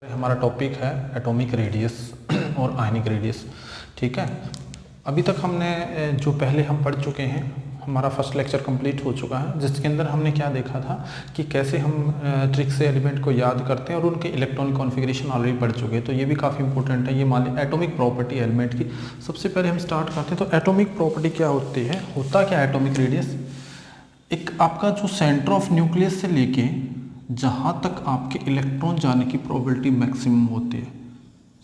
हमारा टॉपिक है atomic radius और आयनिक रेडियस। ठीक है, अभी तक हमने जो पहले हम पढ़ चुके हैं, हमारा फर्स्ट लेक्चर कंप्लीट हो चुका है, जिसके अंदर हमने क्या देखा था कि कैसे हम ट्रिक से एलिमेंट को याद करते हैं और उनके इलेक्ट्रॉनिक कॉन्फ़िगरेशन ऑलरेडी पढ़ चुके हैं। तो ये भी काफ़ी इंपॉर्टेंट है। ये मान लीजिए एटॉमिक प्रॉपर्टी एलिमेंट की। सबसे पहले हम स्टार्ट करते हैं। तो एटॉमिक प्रॉपर्टी क्या होती है, होता क्या एटॉमिक रेडियस, एक आपका जो सेंटर ऑफ न्यूक्लियस से लेके जहाँ तक आपके इलेक्ट्रॉन जाने की प्रोबेबिलिटी मैक्सिमम होती है,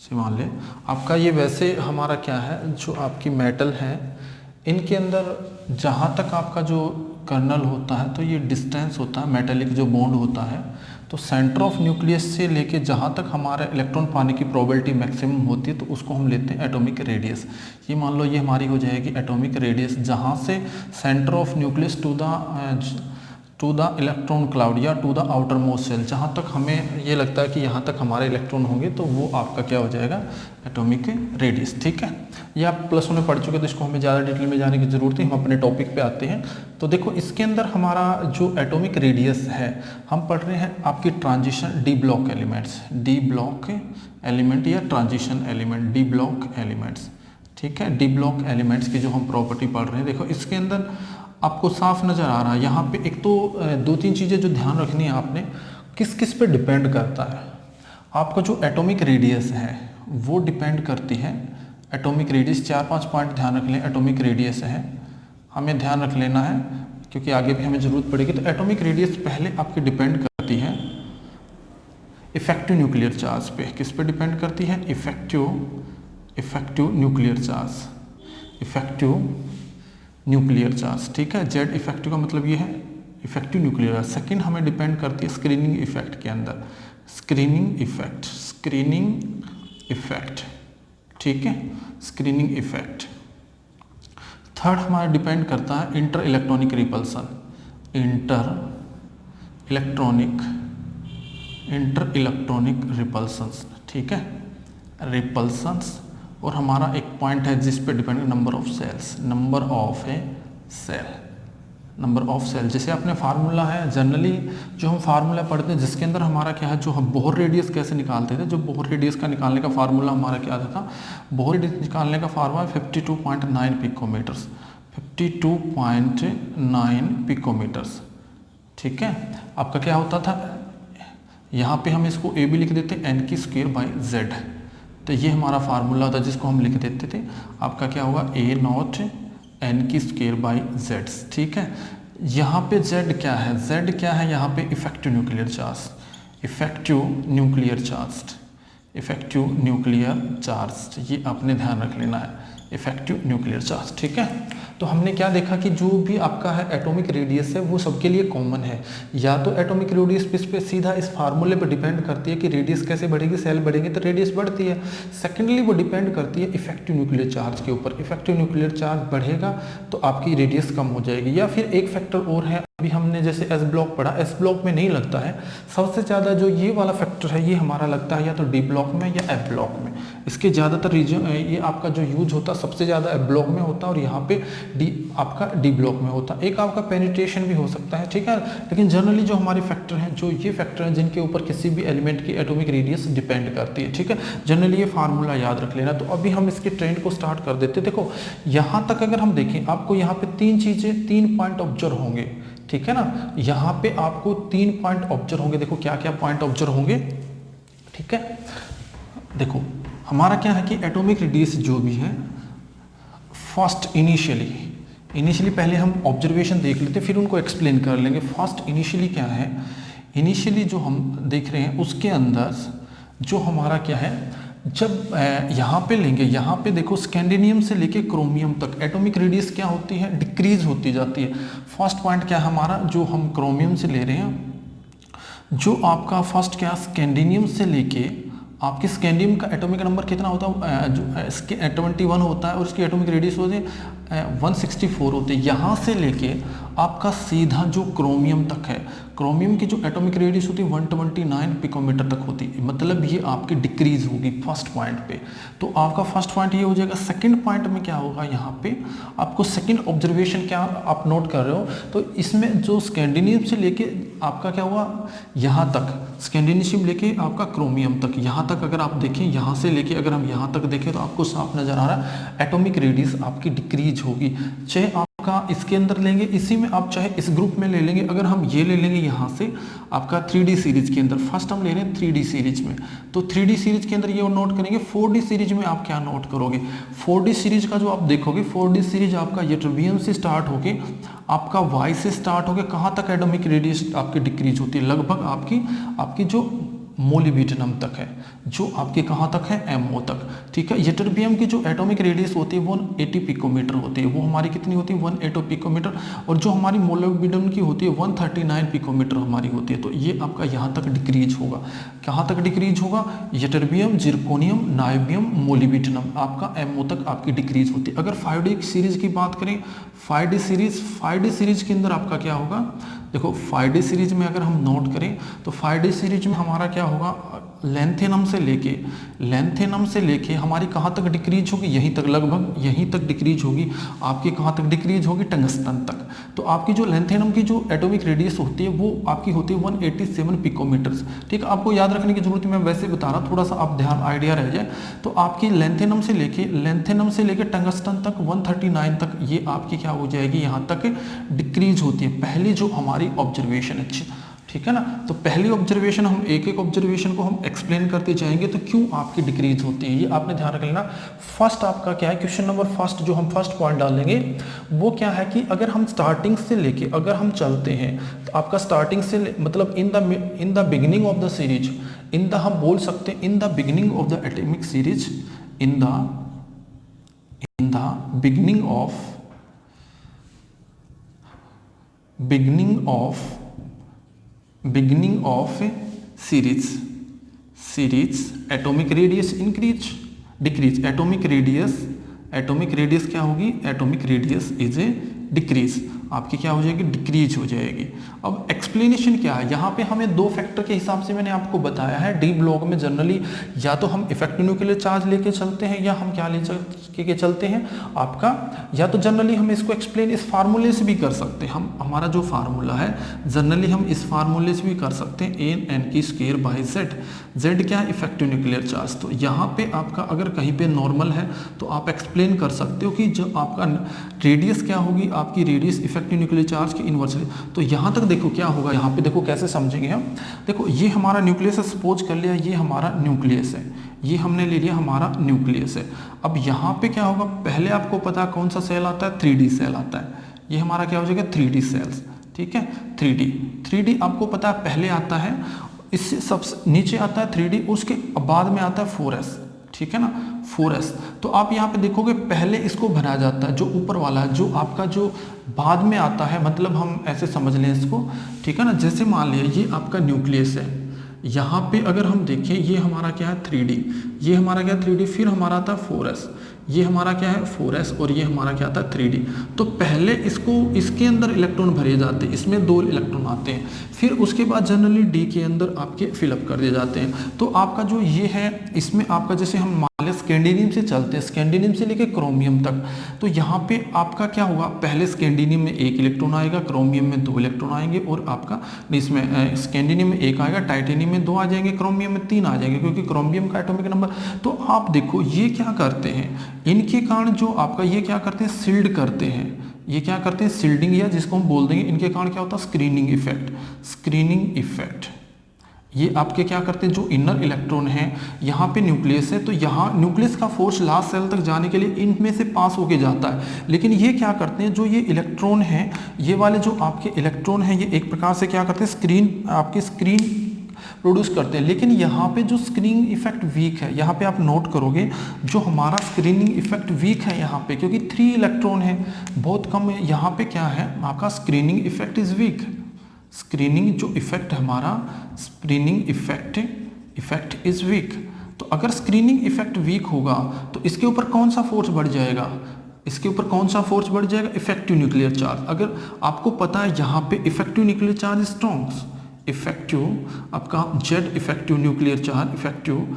से मान लें आपका ये वैसे हमारा क्या है, जो आपकी मेटल है इनके अंदर जहाँ तक आपका जो कर्नल होता है तो ये डिस्टेंस होता है, मेटेलिक जो बॉन्ड होता है, तो सेंटर ऑफ न्यूक्लियस से लेके जहाँ तक हमारा इलेक्ट्रॉन पाने की प्रोबेबिलिटी मैक्सिमम होती है तो उसको हम लेते हैं एटॉमिक रेडियस। ये मान लो ये हमारी हो जाएगी एटॉमिक रेडियस, जहाँ से centre of nucleus to the electron cloud या to the outermost shell, जहाँ तक हमें ये लगता है कि यहाँ तक हमारे इलेक्ट्रॉन होंगे तो वो आपका क्या हो जाएगा, एटॉमिक रेडियस। ठीक है, ये आप +1 में पढ़ चुके तो इसको हमें ज़्यादा डिटेल में जाने की ज़रूरत है। हम अपने टॉपिक पे आते हैं। तो देखो इसके अंदर हमारा जो एटॉमिक रेडियस है, हम पढ़ रहे हैं आपकी transition d block elements, d block element या transition element, d block elements. ठीक है, डी ब्लॉक एलिमेंट्स की जो हम प्रॉपर्टी पढ़ रहे हैं, देखो इसके अंदर आपको साफ नज़र आ रहा है। यहाँ पे एक तो 2-3 चीज़ें जो ध्यान रखनी है आपने, किस किस पे डिपेंड करता है। आपका जो एटॉमिक रेडियस है वो डिपेंड करती है, एटॉमिक रेडियस 4-5 पॉइंट ध्यान रख लें। एटॉमिक रेडियस है, हमें ध्यान रख लेना है क्योंकि आगे भी हमें ज़रूरत पड़ेगी। तो एटॉमिक रेडियस पहले आपकी डिपेंड करती है इफेक्टिव न्यूक्लियर चार्ज पे। किस पे डिपेंड करती है, effective nuclear charge, effective nuclear charge. ठीक है, जेड इफेक्टिव का मतलब ये है इफेक्टिव न्यूक्लियर चार्ज। सेकंड हमें डिपेंड करती है स्क्रीनिंग इफेक्ट के अंदर, स्क्रीनिंग इफेक्ट। ठीक है, स्क्रीनिंग इफेक्ट। थर्ड हमारा डिपेंड करता है inter electronic repulsion, inter electronic repulsions. ठीक है, रिपल्सन्स। और हमारा एक पॉइंट है जिस पे depend number of cells, number of cell. जैसे अपने फार्मूला है जनरली जो हम फार्मूला पढ़ते हैं, जिसके अंदर हमारा क्या है, जो हम बोहर रेडियस कैसे निकालते थे, जो बोहर रेडियस का निकालने का फार्मूला हमारा क्या था, बोहर रेडियस निकालने का फार्मूला 52.9 पिकोमीटर्स, 52.9 पिकोमीटर्स। ठीक है, आपका क्या होता था, यहाँ पे हम इसको ए भी लिख देते n²/z। तो ये हमारा फार्मूला था जिसको हम लिख देते थे, आपका क्या होगा A0 n²/z। ठीक है, यहाँ पे z क्या है, z क्या है यहाँ पे इफेक्टिव न्यूक्लियर चार्ज, ये आपने ध्यान रख लेना है, इफेक्टिव न्यूक्लियर चार्ज। ठीक है, तो हमने क्या देखा कि जो भी आपका है एटॉमिक रेडियस है वो सबके लिए कॉमन है। या तो एटॉमिक रेडियस पे सीधा इस फार्मूले पर डिपेंड करती है कि रेडियस कैसे बढ़ेगी, सेल बढ़ेंगे तो रेडियस बढ़ती है। सेकेंडली वो डिपेंड करती है इफेक्टिव न्यूक्लियर चार्ज के ऊपर। इफेक्टिव न्यूक्लियर चार्ज बढ़ेगा तो आपकी रेडियस कम हो जाएगी। या फिर एक फैक्टर और है, अभी हमने जैसे एस ब्लॉक पढ़ा, एस ब्लॉक में नहीं लगता है। सबसे ज़्यादा जो ये वाला फैक्टर है ये हमारा लगता है या तो डी ब्लॉक में या एफ ब्लॉक में। इसके ज़्यादातर रीजन ये आपका जो यूज होता है सबसे ज़्यादा एफ ब्लॉक में होता है और यहाँ पे आपका डी ब्लॉक में होता है। एक आपका पेनिट्रेशन भी हो सकता है। ठीक है, लेकिन जनरली जो हमारे फैक्टर हैं, जो ये फैक्टर हैं जिनके ऊपर किसी भी एलिमेंट की एटॉमिक रेडियस डिपेंड करती है। ठीक है, जनरली ये फार्मूला याद रख लेना। तो अभी हम इसके ट्रेंड को स्टार्ट कर देते। देखो यहाँ तक अगर हम देखें, आपको यहाँ पे 3 पॉइंट ऑब्जर्व होंगे। ठीक है ना, यहाँ पे आपको 3 पॉइंट ऑब्जर्व होंगे। देखो क्या क्या पॉइंट ऑब्जर्व होंगे। ठीक है, देखो हमारा क्या है कि एटॉमिक रेडियस जो भी है, फर्स्ट इनिशियली पहले हम ऑब्जर्वेशन देख लेते फिर उनको एक्सप्लेन कर लेंगे। फर्स्ट इनिशियली क्या है, इनिशियली जो हम देख रहे हैं उसके अंदर जो हमारा क्या है, जब यहाँ पे लेंगे, यहाँ पे देखो स्कैंडिनियम से लेके क्रोमियम तक एटॉमिक रेडियस क्या होती है, डिक्रीज होती जाती है। फर्स्ट पॉइंट क्या है हमारा, जो हम क्रोमियम से ले रहे हैं, जो आपका फर्स्ट क्या स्कैंडिनियम से लेके आपके स्कैंडियम का एटॉमिक नंबर कितना होता है, जो 21 होता है और उसकी एटॉमिक रेडियस होती है 164 होते हैं, यहाँ से लेके आपका सीधा जो क्रोमियम तक है, क्रोमियम की जो एटॉमिक रेडियस होती है 129 पिकोमीटर तक होती है, मतलब ये आपकी डिक्रीज होगी फर्स्ट पॉइंट पे। तो आपका फर्स्ट पॉइंट ये हो जाएगा। सेकंड पॉइंट में क्या होगा, यहाँ पे आपको सेकंड ऑब्जर्वेशन क्या आप नोट कर रहे हो, तो इसमें जो स्कैंडिनेवियम से लेके आपका क्या हुआ यहाँ तक, स्कैंडिनेवियम लेके आपका क्रोमियम तक, यहाँ तक अगर आप देखें, यहाँ से लेके अगर हम यहाँ तक देखें तो आपको साफ नजर आ रहा है एटॉमिक रेडियस आपकी डिक्रीज होगी। चाहे आपका इसके अंदर लेंगे, इसी में आप चाहे इस ग्रुप में ले लेंगे, अगर हम ये ले लेंगे यहाँ से आपका 3D सीरीज के अंदर, फर्स्ट हम ले रहे हैं 3D सीरीज में, तो 3D सीरीज के अंदर ये नोट करेंगे। 4D सीरीज में आप क्या नोट करोगे, 4D सीरीज का जो आप देखोगे, 4D सीरीज आपका यट्रोबियम से स्टार्ट होके आपका वाई से स्टार्ट होके कहाँ तक एटॉमिक रेडियस आपकी डिक्रीज होती है, लगभग आपकी जो मोलिब्डेनम तक है, जो आपके कहाँ तक है, MO तक, ठीक है। यट्रोबियम की जो एटॉमिक रेडियस होती है वो 180 पिकोमीटर होती है, वो हमारी कितनी होती है 180 पिकोमीटर, और जो हमारी मोलिब्डेनम की होती है 139 पिकोमीटर हमारी होती है। तो ये आपका यहाँ तक डिक्रीज होगा, कहाँ तक डिक्रीज होगा, यट्रोबियम, जिरकोनियम, नायोबियम, मोलिब्डेनम, आपका MO तक आपकी डिक्रीज होती है। अगर 5D सीरीज की बात करें, 5D सीरीज के अंदर आपका क्या होगा, देखो 5D सीरीज में अगर हम नोट करें तो 5D सीरीज में हमारा क्या होगा, लेंथेनम से लेके हमारी कहाँ तक डिक्रीज होगी, यहीं तक, लगभग यहीं तक डिक्रीज होगी आपकी, कहाँ तक डिक्रीज होगी, टंगस्टन तक। तो आपकी जो लेंथेनम की जो एटॉमिक रेडियस होती है वो आपकी होती है 187 पिकोमीटर्स, ठीक है। आपको याद रखने की जरूरत है, मैं वैसे बता रहा, थोड़ा सा आप ध्यान आइडिया रह जाए। तो आपकी लेंथेनम से लेके टंगस्टन तक 139 तक ये आपकी क्या हो जाएगी, यहाँ तक डिक्रीज होती है। पहली जो हमारी ऑब्जर्वेशन है, ठीक है ना, तो पहली ऑब्जर्वेशन हम एक ऑब्जर्वेशन को हम एक्सप्लेन करते जाएंगे तो क्यों आपकी डिक्रीज होती है, ये आपने ध्यान रख लेना। फर्स्ट आपका क्या है, क्वेश्चन नंबर फर्स्ट जो हम फर्स्ट पॉइंट डालेंगे वो क्या है कि अगर हम स्टार्टिंग से लेके अगर हम चलते हैं तो आपका स्टार्टिंग से मतलब in the beginning of the series, हम बोल सकते हैं in the beginning of the atomic series, in the beginning of series atomic radius decrease, atomic radius क्या होगी, atomic radius is a decrease, आपकी क्या हो जाएगी, डिक्रीज हो जाएगी। अब एक्सप्लेनेशन क्या है, यहाँ पे हमें दो फैक्टर के हिसाब से मैंने आपको बताया है। डी ब्लॉक में जनरली या तो हम इफेक्टिव न्यूक्लियर चार्ज लेके चलते हैं या हम क्या लेके चलते हैं आपका, या तो जनरली हम इसको एक्सप्लेन इस फार्मूले से भी कर सकते हैं। हम हमारा जो फार्मूला है जनरली हम इस फार्मूले से भी कर सकते हैं, n/z क्या है, इफेक्टिव न्यूक्लियर चार्ज। तो यहाँ पे आपका अगर कहीं पे नॉर्मल है तो आप एक्सप्लेन कर सकते हो कि जो आपका रेडियस क्या होगी, आपकी रेडियस इफेक्टिव न्यूक्लियर चार्ज की इन्वर्सली। तो यहाँ तक देखो क्या होगा, यहाँ पे देखो कैसे समझेंगे हम। देखो ये हमारा न्यूक्लियस है, सपोज कर लिया ये हमारा न्यूक्लियस है, ये हमने ले लिया हमारा न्यूक्लियस है। अब यहाँ पे क्या होगा, पहले आपको पता कौन सा सेल आता है, 3D सेल आता है। ये हमारा क्या हो जाएगा 3D सेल्स, ठीक है। 3D आपको पता है पहले आता है, इससे सबसे नीचे आता है 3D, उसके बाद में आता है 4S, ठीक है ना, 4S। तो आप यहाँ पे देखोगे पहले इसको भरा जाता है, जो ऊपर वाला है, जो आपका जो बाद में आता है, मतलब हम ऐसे समझ लें इसको, ठीक है ना। जैसे मान लिया ये आपका न्यूक्लियस है, यहाँ पे अगर हम देखें ये हमारा क्या है 3D, ये हमारा क्या है 3D, फिर हमारा आता है 4S, ये हमारा क्या है 4S, और ये हमारा क्या आता है 3D। तो पहले इसके अंदर इलेक्ट्रॉन भरे जाते हैं, इसमें 2 इलेक्ट्रॉन आते हैं, फिर उसके बाद जनरली D के अंदर आपके फिलअप कर दिए जाते हैं। तो आपका जो ये है, इसमें आपका जैसे हम मान लें स्कैंडिनियम से चलते हैं, स्कैंडिनियम से लेके क्रोमियम तक, तो यहाँ पे आपका क्या होगा, पहले स्कैंडिनियम में 1 इलेक्ट्रॉन आएगा, क्रोमियम में 2 इलेक्ट्रॉन आएंगे, और आपका इसमें स्कैंडिनियम में 1 आएगा, टाइटेनियम में 2 आ जाएंगे, क्रोमियम में 3 आ जाएंगे, क्योंकि क्रोमियम का एटॉमिक नंबर। तो आप देखो ये क्या करते हैं, इनके कारण जो आपका ये क्या करते हैं, सील्ड करते हैं, ये क्या करते हैं सील्डिंग, या जिसको हम बोल देंगे इनके कारण क्या होता है स्क्रीनिंग इफेक्ट। ये आपके क्या करते हैं, जो इनर इलेक्ट्रॉन है, यहाँ पे न्यूक्लियस है, तो यहाँ न्यूक्लियस का फोर्स लास्ट सेल तक जाने के लिए इनमें से पास होके जाता है। लेकिन ये क्या करते हैं, जो ये इलेक्ट्रॉन है, ये वाले जो आपके इलेक्ट्रॉन हैं, ये एक प्रकार से क्या करते हैं, स्क्रीन प्रोड्यूस करते हैं। लेकिन यहाँ पे जो स्क्रीनिंग इफेक्ट वीक है, यहाँ पे आप नोट करोगे जो हमारा स्क्रीनिंग इफेक्ट वीक है यहाँ पे, क्योंकि 3 इलेक्ट्रॉन है, बहुत कम है। यहाँ पे क्या है आपका screening effect is weak, screening जो इफेक्ट हमारा स्क्रीनिंग इफेक्ट इज वीक। तो अगर स्क्रीनिंग इफेक्ट वीक होगा तो इसके ऊपर कौन सा फोर्स बढ़ जाएगा, इसके ऊपर कौन सा फोर्स बढ़ जाएगा, इफेक्टिव न्यूक्लियर चार्ज। अगर आपको पता है यहाँ पे effective nuclear charge strong, effective आपका Z effective nuclear charge, effective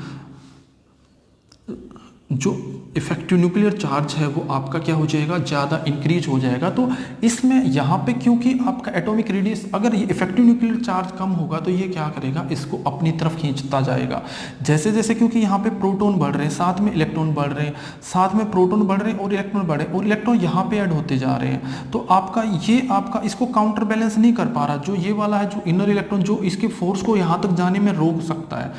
जो इफेक्टिव न्यूक्लियर चार्ज है वो आपका क्या हो जाएगा, ज़्यादा इंक्रीज हो जाएगा। तो इसमें यहाँ पे क्योंकि आपका एटॉमिक रेडियस, अगर ये इफेक्टिव न्यूक्लियर चार्ज कम होगा तो ये क्या करेगा, इसको अपनी तरफ खींचता जाएगा। जैसे जैसे क्योंकि यहाँ पे प्रोटॉन बढ़ रहे हैं, साथ में इलेक्ट्रॉन बढ़ रहे हैं, साथ में प्रोटॉन बढ़ रहे हैं और इलेक्ट्रॉन बढ़ रहे हैं और इलेक्ट्रॉन यहाँ पे ऐड होते जा रहे हैं, तो आपका ये आपका इसको काउंटर बैलेंस नहीं कर पा रहा। जो ये वाला है, जो इनर इलेक्ट्रॉन जो इसके फोर्स को यहाँ तक जाने में रोक सकता है,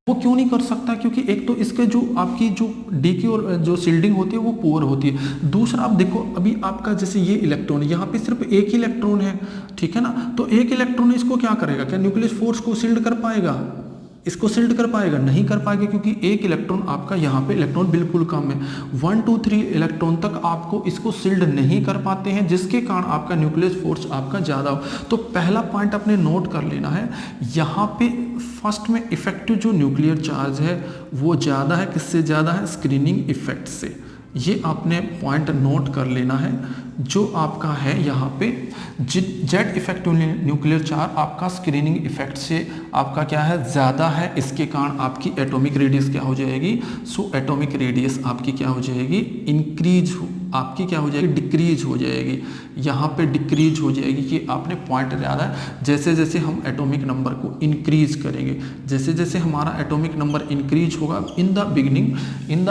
वो क्यों नहीं कर सकता, क्योंकि एक तो इसके जो आपकी जो डी की और जो शील्डिंग होती है वो पुअर होती है। दूसरा आप देखो, अभी आपका जैसे ये इलेक्ट्रॉन, यहाँ पे सिर्फ एक ही इलेक्ट्रॉन है, ठीक है ना, तो एक इलेक्ट्रॉन इसको क्या करेगा, क्या न्यूक्लियस फोर्स को शील्ड कर पाएगा, इसको शील्ड कर पाएगा, नहीं कर पाएगा, क्योंकि एक इलेक्ट्रॉन आपका यहाँ पे इलेक्ट्रॉन बिल्कुल कम है, 1 2 3 इलेक्ट्रॉन तक आपको इसको शील्ड नहीं कर पाते हैं, जिसके कारण आपका न्यूक्लियस फोर्स आपका ज़्यादा हो। तो पहला पॉइंट अपने नोट कर लेना है, यहाँ पे फर्स्ट में इफेक्टिव जो न्यूक्लियर चार्ज है वो ज़्यादा है, किससे ज़्यादा है, स्क्रीनिंग इफेक्ट से। ये आपने पॉइंट नोट कर लेना है। जो आपका है यहाँ पे जेड इफेक्टिव न्यूक्लियर चार्ज आपका स्क्रीनिंग इफेक्ट से आपका क्या है, ज़्यादा है, इसके कारण आपकी एटॉमिक रेडियस क्या हो जाएगी, सो एटॉमिक रेडियस आपकी क्या हो जाएगी, इंक्रीज हो, आपकी क्या हो जाएगी, डिक्रीज हो जाएगी, यहाँ पे डिक्रीज हो जाएगी। ये आपने पॉइंट ज़्यादा है। जैसे जैसे हम एटॉमिक नंबर को इंक्रीज करेंगे, जैसे जैसे हमारा एटॉमिक नंबर इंक्रीज होगा इन द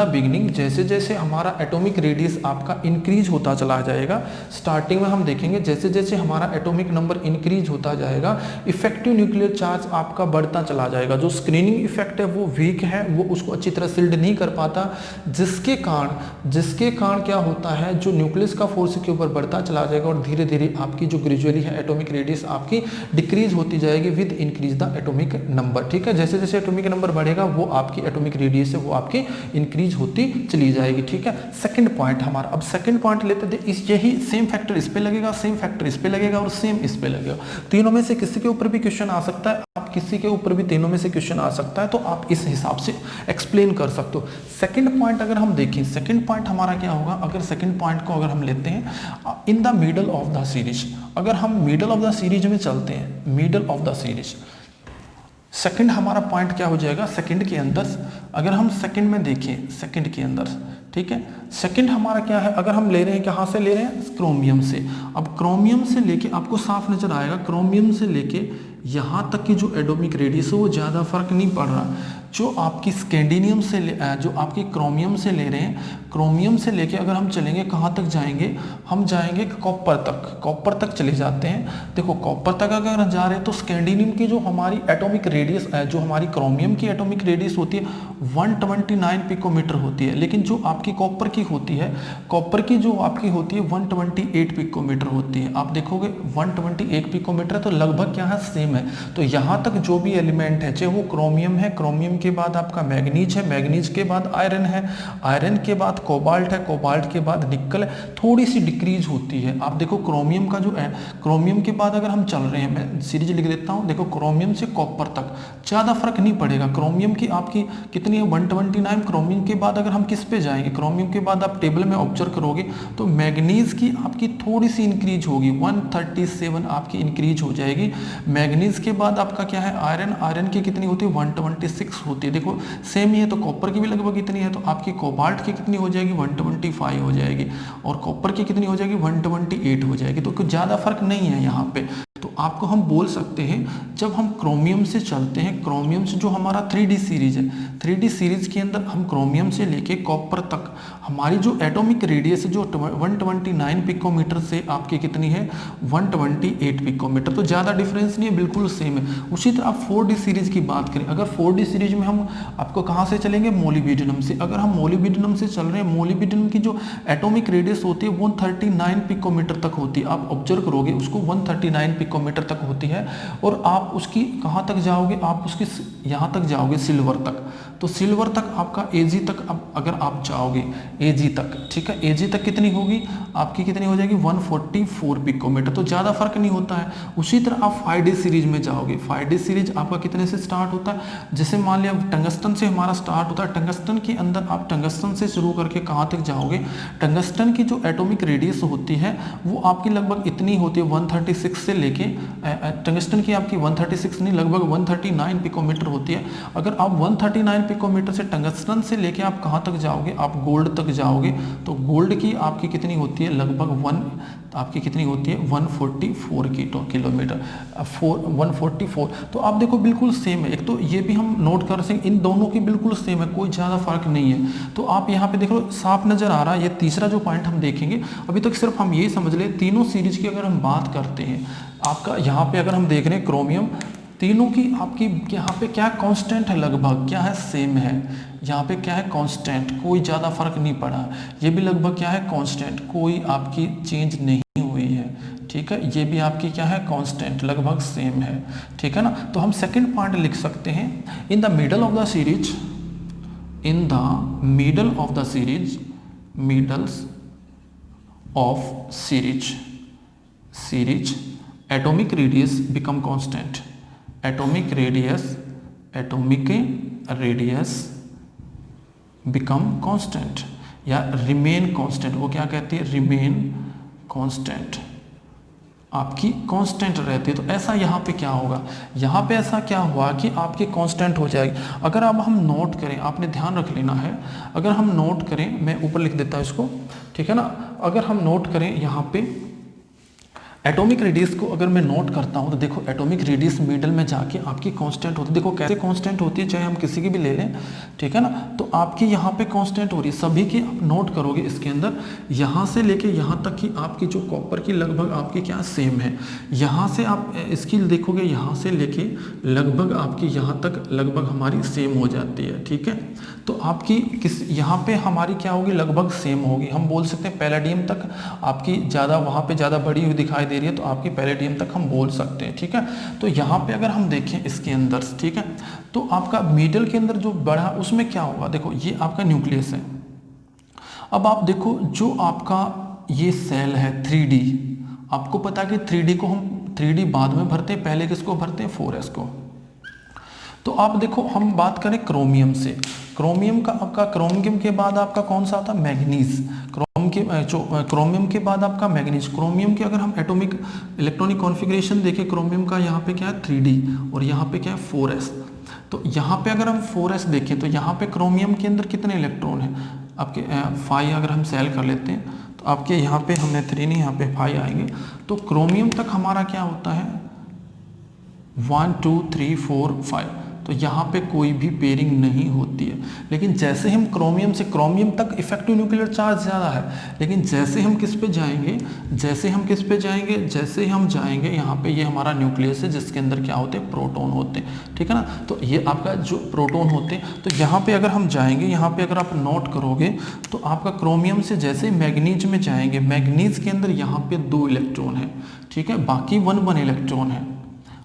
बिगिनिंग जैसे जैसे हमारा एटॉमिक रेडियस आपका इंक्रीज होता चला जाएगा, स्टार्टिंग में हम देखेंगे जैसे जैसे हमारा एटॉमिक नंबर इंक्रीज होता जाएगा, इफेक्टिव न्यूक्लियर चार्ज आपका बढ़ता चला जाएगा। जो स्क्रीनिंग इफेक्ट है वो वीक है, वो उसको अच्छी तरह शील्ड नहीं कर पाता, जिसके कारण क्या होता है, जो न्यूक्लियस का फोर्स के ऊपर बढ़ता चला जाएगा और धीरे धीरे आपकी जो ग्रेजुअली है एटॉमिक रेडियस आपकी डिक्रीज होती जाएगी with increase the atomic number. ठीक है, जैसे जैसे एटॉमिक नंबर बढ़ेगा वो आपकी एटॉमिक रेडियस है वो आपकी इंक्रीज होती चली जाएगी। ठीक है, सेकंड पॉइंट हमारा, अब सेकंड पॉइंट लेते थे, इस यही सेम फैक्टर इस पे लगेगा, सेम फैक्टर इस पे लगेगा और सेम इस पे लगेगा। तीनों में से किसी के ऊपर भी क्वेश्चन आ सकता है, आप किसी के ऊपर भी तीनों में से क्वेश्चन आ सकता है, तो आप इस हिसाब से एक्सप्लेन कर सकते हो। सेकंड पॉइंट अगर हम देखें, सेकंड पॉइंट हमारा क्या होगा, अगर सेकंड पॉइंट को अगर हम लेते हैं in the middle of the series, अगर हम मिडल ऑफ द सीरीज में चलते हैं, middle of the series, second हमारा पॉइंट क्या हो जाएगा, सेकंड के अंदर अगर हम सेकंड में देखें, सेकंड के अंदर, ठीक है, सेकंड हमारा क्या है, अगर हम ले रहे हैं, कहाँ से ले रहे हैं, क्रोमियम से। अब क्रोमियम से लेके आपको साफ नजर आएगा, क्रोमियम से लेके यहाँ तक की जो एटॉमिक रेडियस है वो ज़्यादा फर्क नहीं पड़ रहा। जो आपकी स्कैंडिनियम से जो आपकी क्रोमियम से ले रहे हैं, क्रोमियम से लेके अगर हम चलेंगे कहाँ तक जाएंगे, हम जाएंगे कॉपर तक, कॉपर तक चले जाते हैं। देखो कॉपर तक अगर जा रहे हैं तो स्कैंडिनियम की जो हमारी एटॉमिक रेडियस है, जो हमारी क्रोमियम की एटॉमिक रेडियस होती है 129 पिकोमीटर होती है, लेकिन जो आपकी कॉपर की होती है, कॉपर की जो आपकी होती है 128 पिकोमीटर होती है। आप देखोगे 128 पिकोमीटर तो लगभग क्या है, सेम है। तो यहाँ तक जो भी एलिमेंट है, चाहे वो क्रोमियम है, क्रोमियम के बाद आपका मैग्नीज है, मैग्नीज के बाद आयरन है, आयरन के बाद कोबाल्ट है, कोबाल्ट के बाद निकल है, थोड़ी सी डिक्रीज होती है। आप देखो क्रोमियम का जो है, क्रोमियम के बाद अगर हम चल रहे हैं, मैं सीरीज लिख देता हूँ, देखो क्रोमियम से कॉपर तक ज़्यादा फर्क नहीं पड़ेगा। क्रोमियम की आपकी कितनी है, 129। क्रोमियम के बाद अगर हम किस पे जाएंगे, क्रोमियम के बाद आप टेबल में ऑब्जर्व करोगे तो मैग्नीज की आपकी थोड़ी सी इंक्रीज होगी, 137 आपकी इंक्रीज हो जाएगी। मैग्नीज के बाद आपका क्या है, आयरन, आयरन की कितनी होती है, 126 होती है। देखो सेम ही है, तो कॉपर की भी लगभग इतनी है, तो आपकी कोबाल्ट की कितनी हो जाएगी, 125 हो जाएगी, और कॉपर की कितनी हो जाएगी, 128 हो जाएगी। तो कुछ ज़्यादा फर्क नहीं है यहाँ पे। तो आपको हम बोल सकते हैं, जब हम क्रोमियम से चलते हैं, क्रोमियम से जो हमारा 3D सीरीज है, 3D सीरीज के अंदर हम क्रोमियम से लेके कॉपर तक हमारी जो एटॉमिक रेडियस है, जो 129 पिकोमीटर से आपकी कितनी है, 128 पिकोमीटर। तो ज़्यादा डिफरेंस नहीं है, बिल्कुल सेम है। उसी तरह आप 4D सीरीज की बात करें, अगर 4D सीरीज में हम आपको कहाँ से चलेंगे, मोलिब्डेनम से। अगर हम मोलिब्डेनम से चल रहे हैं, मोलिब्डेनम की जो एटॉमिक रेडियस होती है 139 पिकोमीटर तक होती है। आप ऑब्जर्व करोगे उसको 139 पिकोमीटर तक होती है, और आप उसकी कहाँ तक जाओगे, आप उसकी यहाँ तक जाओगे सिल्वर तक। तो सिल्वर तक आपका Ag तक अगर आप जाओगे Ag तक, ठीक है, Ag तक कितनी होगी आपकी, कितनी हो जाएगी 144 पिकोमीटर, तो ज़्यादा फर्क नहीं होता है। उसी तरह आप 5D सीरीज में जाओगे, 5D सीरीज आपका कितने से स्टार्ट होता है, जैसे मान लिया टंगस्टन से हमारा स्टार्ट होता है, टंगस्टन के अंदर आप टंगस्टन से शुरू करके कहाँ तक जाओगे, टंगस्टन की जो एटॉमिक रेडियस होती है वो आपकी लगभग इतनी होती है 136 से लेके, टंगस्टन की आपकी 136 नहीं लगभग 139 पिकोमीटर होती है। अगर आप 139 पिकोमीटर से टंगस्टन से लेके आप कहाँ तक जाओगे, आप गोल्ड तक जाओगे, तो गोल्ड की आपकी कितनी होती है लगभग आपकी कितनी होती है 144 किलोमीटर, 144। तो आप देखो बिल्कुल सेम है, एक तो ये भी हम नोट कर सकें इन दोनों की बिल्कुल सेम है, कोई ज़्यादा फर्क नहीं है। तो आप यहाँ पे देखो साफ नज़र आ रहा है। ये तीसरा जो पॉइंट हम देखेंगे, अभी तक सिर्फ हम ये समझ ले तीनों सीरीज की अगर हम बात करते हैं, आपका यहाँ पे अगर हम देख रहे हैं क्रोमियम, तीनों की आपकी यहाँ पे क्या कांस्टेंट है, लगभग क्या है सेम है, यहाँ पे क्या है कांस्टेंट, कोई ज़्यादा फर्क नहीं पड़ा। ये भी लगभग क्या है कांस्टेंट, कोई आपकी चेंज नहीं हुई है, ठीक है। ये भी आपकी क्या है कांस्टेंट, लगभग सेम है, ठीक है ना। तो हम सेकंड पॉइंट लिख सकते हैं, in the middle of the series, in the middle of the series, middles of series, series atomic radius become constant, atomic radius become constant या remain constant, वो क्या कहती है remain constant, आपकी कांस्टेंट रहती है। तो ऐसा यहाँ पे क्या होगा, यहाँ पे ऐसा क्या हुआ कि आपकी कांस्टेंट हो जाएगी। अगर अब हम नोट करें, आपने ध्यान रख लेना है, अगर हम नोट करें, मैं ऊपर लिख देता हूँ इसको, ठीक है ना। अगर हम नोट करें यहाँ पे एटॉमिक रेडियस को अगर मैं नोट करता हूँ, तो देखो एटॉमिक रेडियस मिडल में जाके आपकी कांस्टेंट होती है। देखो कैसे कांस्टेंट होती है, चाहे हम किसी की भी ले लें, ठीक है ना। तो आपकी यहाँ पे कांस्टेंट हो रही है, सभी की आप नोट करोगे इसके अंदर, यहाँ से लेके यहाँ तक की आपकी जो कॉपर की लगभग आपकी क्या सेम है। यहाँ से आप इसकी देखोगे, यहाँ से लेके लगभग आपकी यहाँ तक लगभग हमारी सेम हो जाती है, ठीक है। तो आपकी किस यहाँ पे हमारी क्या होगी, लगभग सेम होगी। हम बोल सकते हैं पैलेडियम तक आपकी ज़्यादा वहाँ पे ज़्यादा बड़ी हुई दिखाई दे रही है, तो आपकी पैलेडियम तक हम बोल सकते हैं, ठीक है। तो यहाँ पे अगर हम देखें इसके अंदर, ठीक है, तो आपका मिडल के अंदर जो बड़ा उसमें क्या होगा, देखो ये आपका न्यूक्लियस है। अब आप देखो जो आपका ये सेल है 3D, आपको पता है कि 3D को हम 3D बाद में भरते हैं, पहले किसको भरते हैं 4s को। तो आप देखो हम बात करें क्रोमियम से, क्रोमियम का आपका क्रोमियम के बाद आपका कौन सा आता है मैग्नीज, क्रोमियम के बाद आपका मैग्नीज। क्रोमियम के अगर हम एटॉमिक इलेक्ट्रॉनिक कॉन्फ़िगरेशन देखें क्रोमियम का, यहाँ पे क्या है 3D और यहाँ पे क्या है 4s। तो यहाँ पे अगर हम 4s देखें तो यहाँ पे क्रोमियम के अंदर कितने इलेक्ट्रॉन हैं आपके 5, अगर हम सेल कर लेते हैं तो आपके यहाँ पे हमने 3 नहीं, यहाँ पे 5 आएंगे। तो क्रोमियम तक हमारा क्या होता है 1 2 3 4 5, तो यहाँ पे कोई भी पेयरिंग नहीं होती है। लेकिन जैसे हम क्रोमियम से, क्रोमियम तक इफेक्टिव न्यूक्लियर चार्ज ज़्यादा है, लेकिन जैसे हम किस पे जाएंगे, जैसे हम जाएंगे यहाँ पे, ये हमारा न्यूक्लियस है जिसके अंदर क्या होते हैं प्रोटॉन होते हैं, ठीक है ना। तो ये आपका जो प्रोटॉन होते हैं, तो यहाँ पे अगर हम जाएंगे, यहाँ पे अगर आप नोट करोगे तो आपका क्रोमियम से जैसे मैग्नीज में जाएंगे, मैग्नीज के अंदर यहाँ पे 2 इलेक्ट्रॉन है, ठीक है, बाकी 1 इलेक्ट्रॉन है,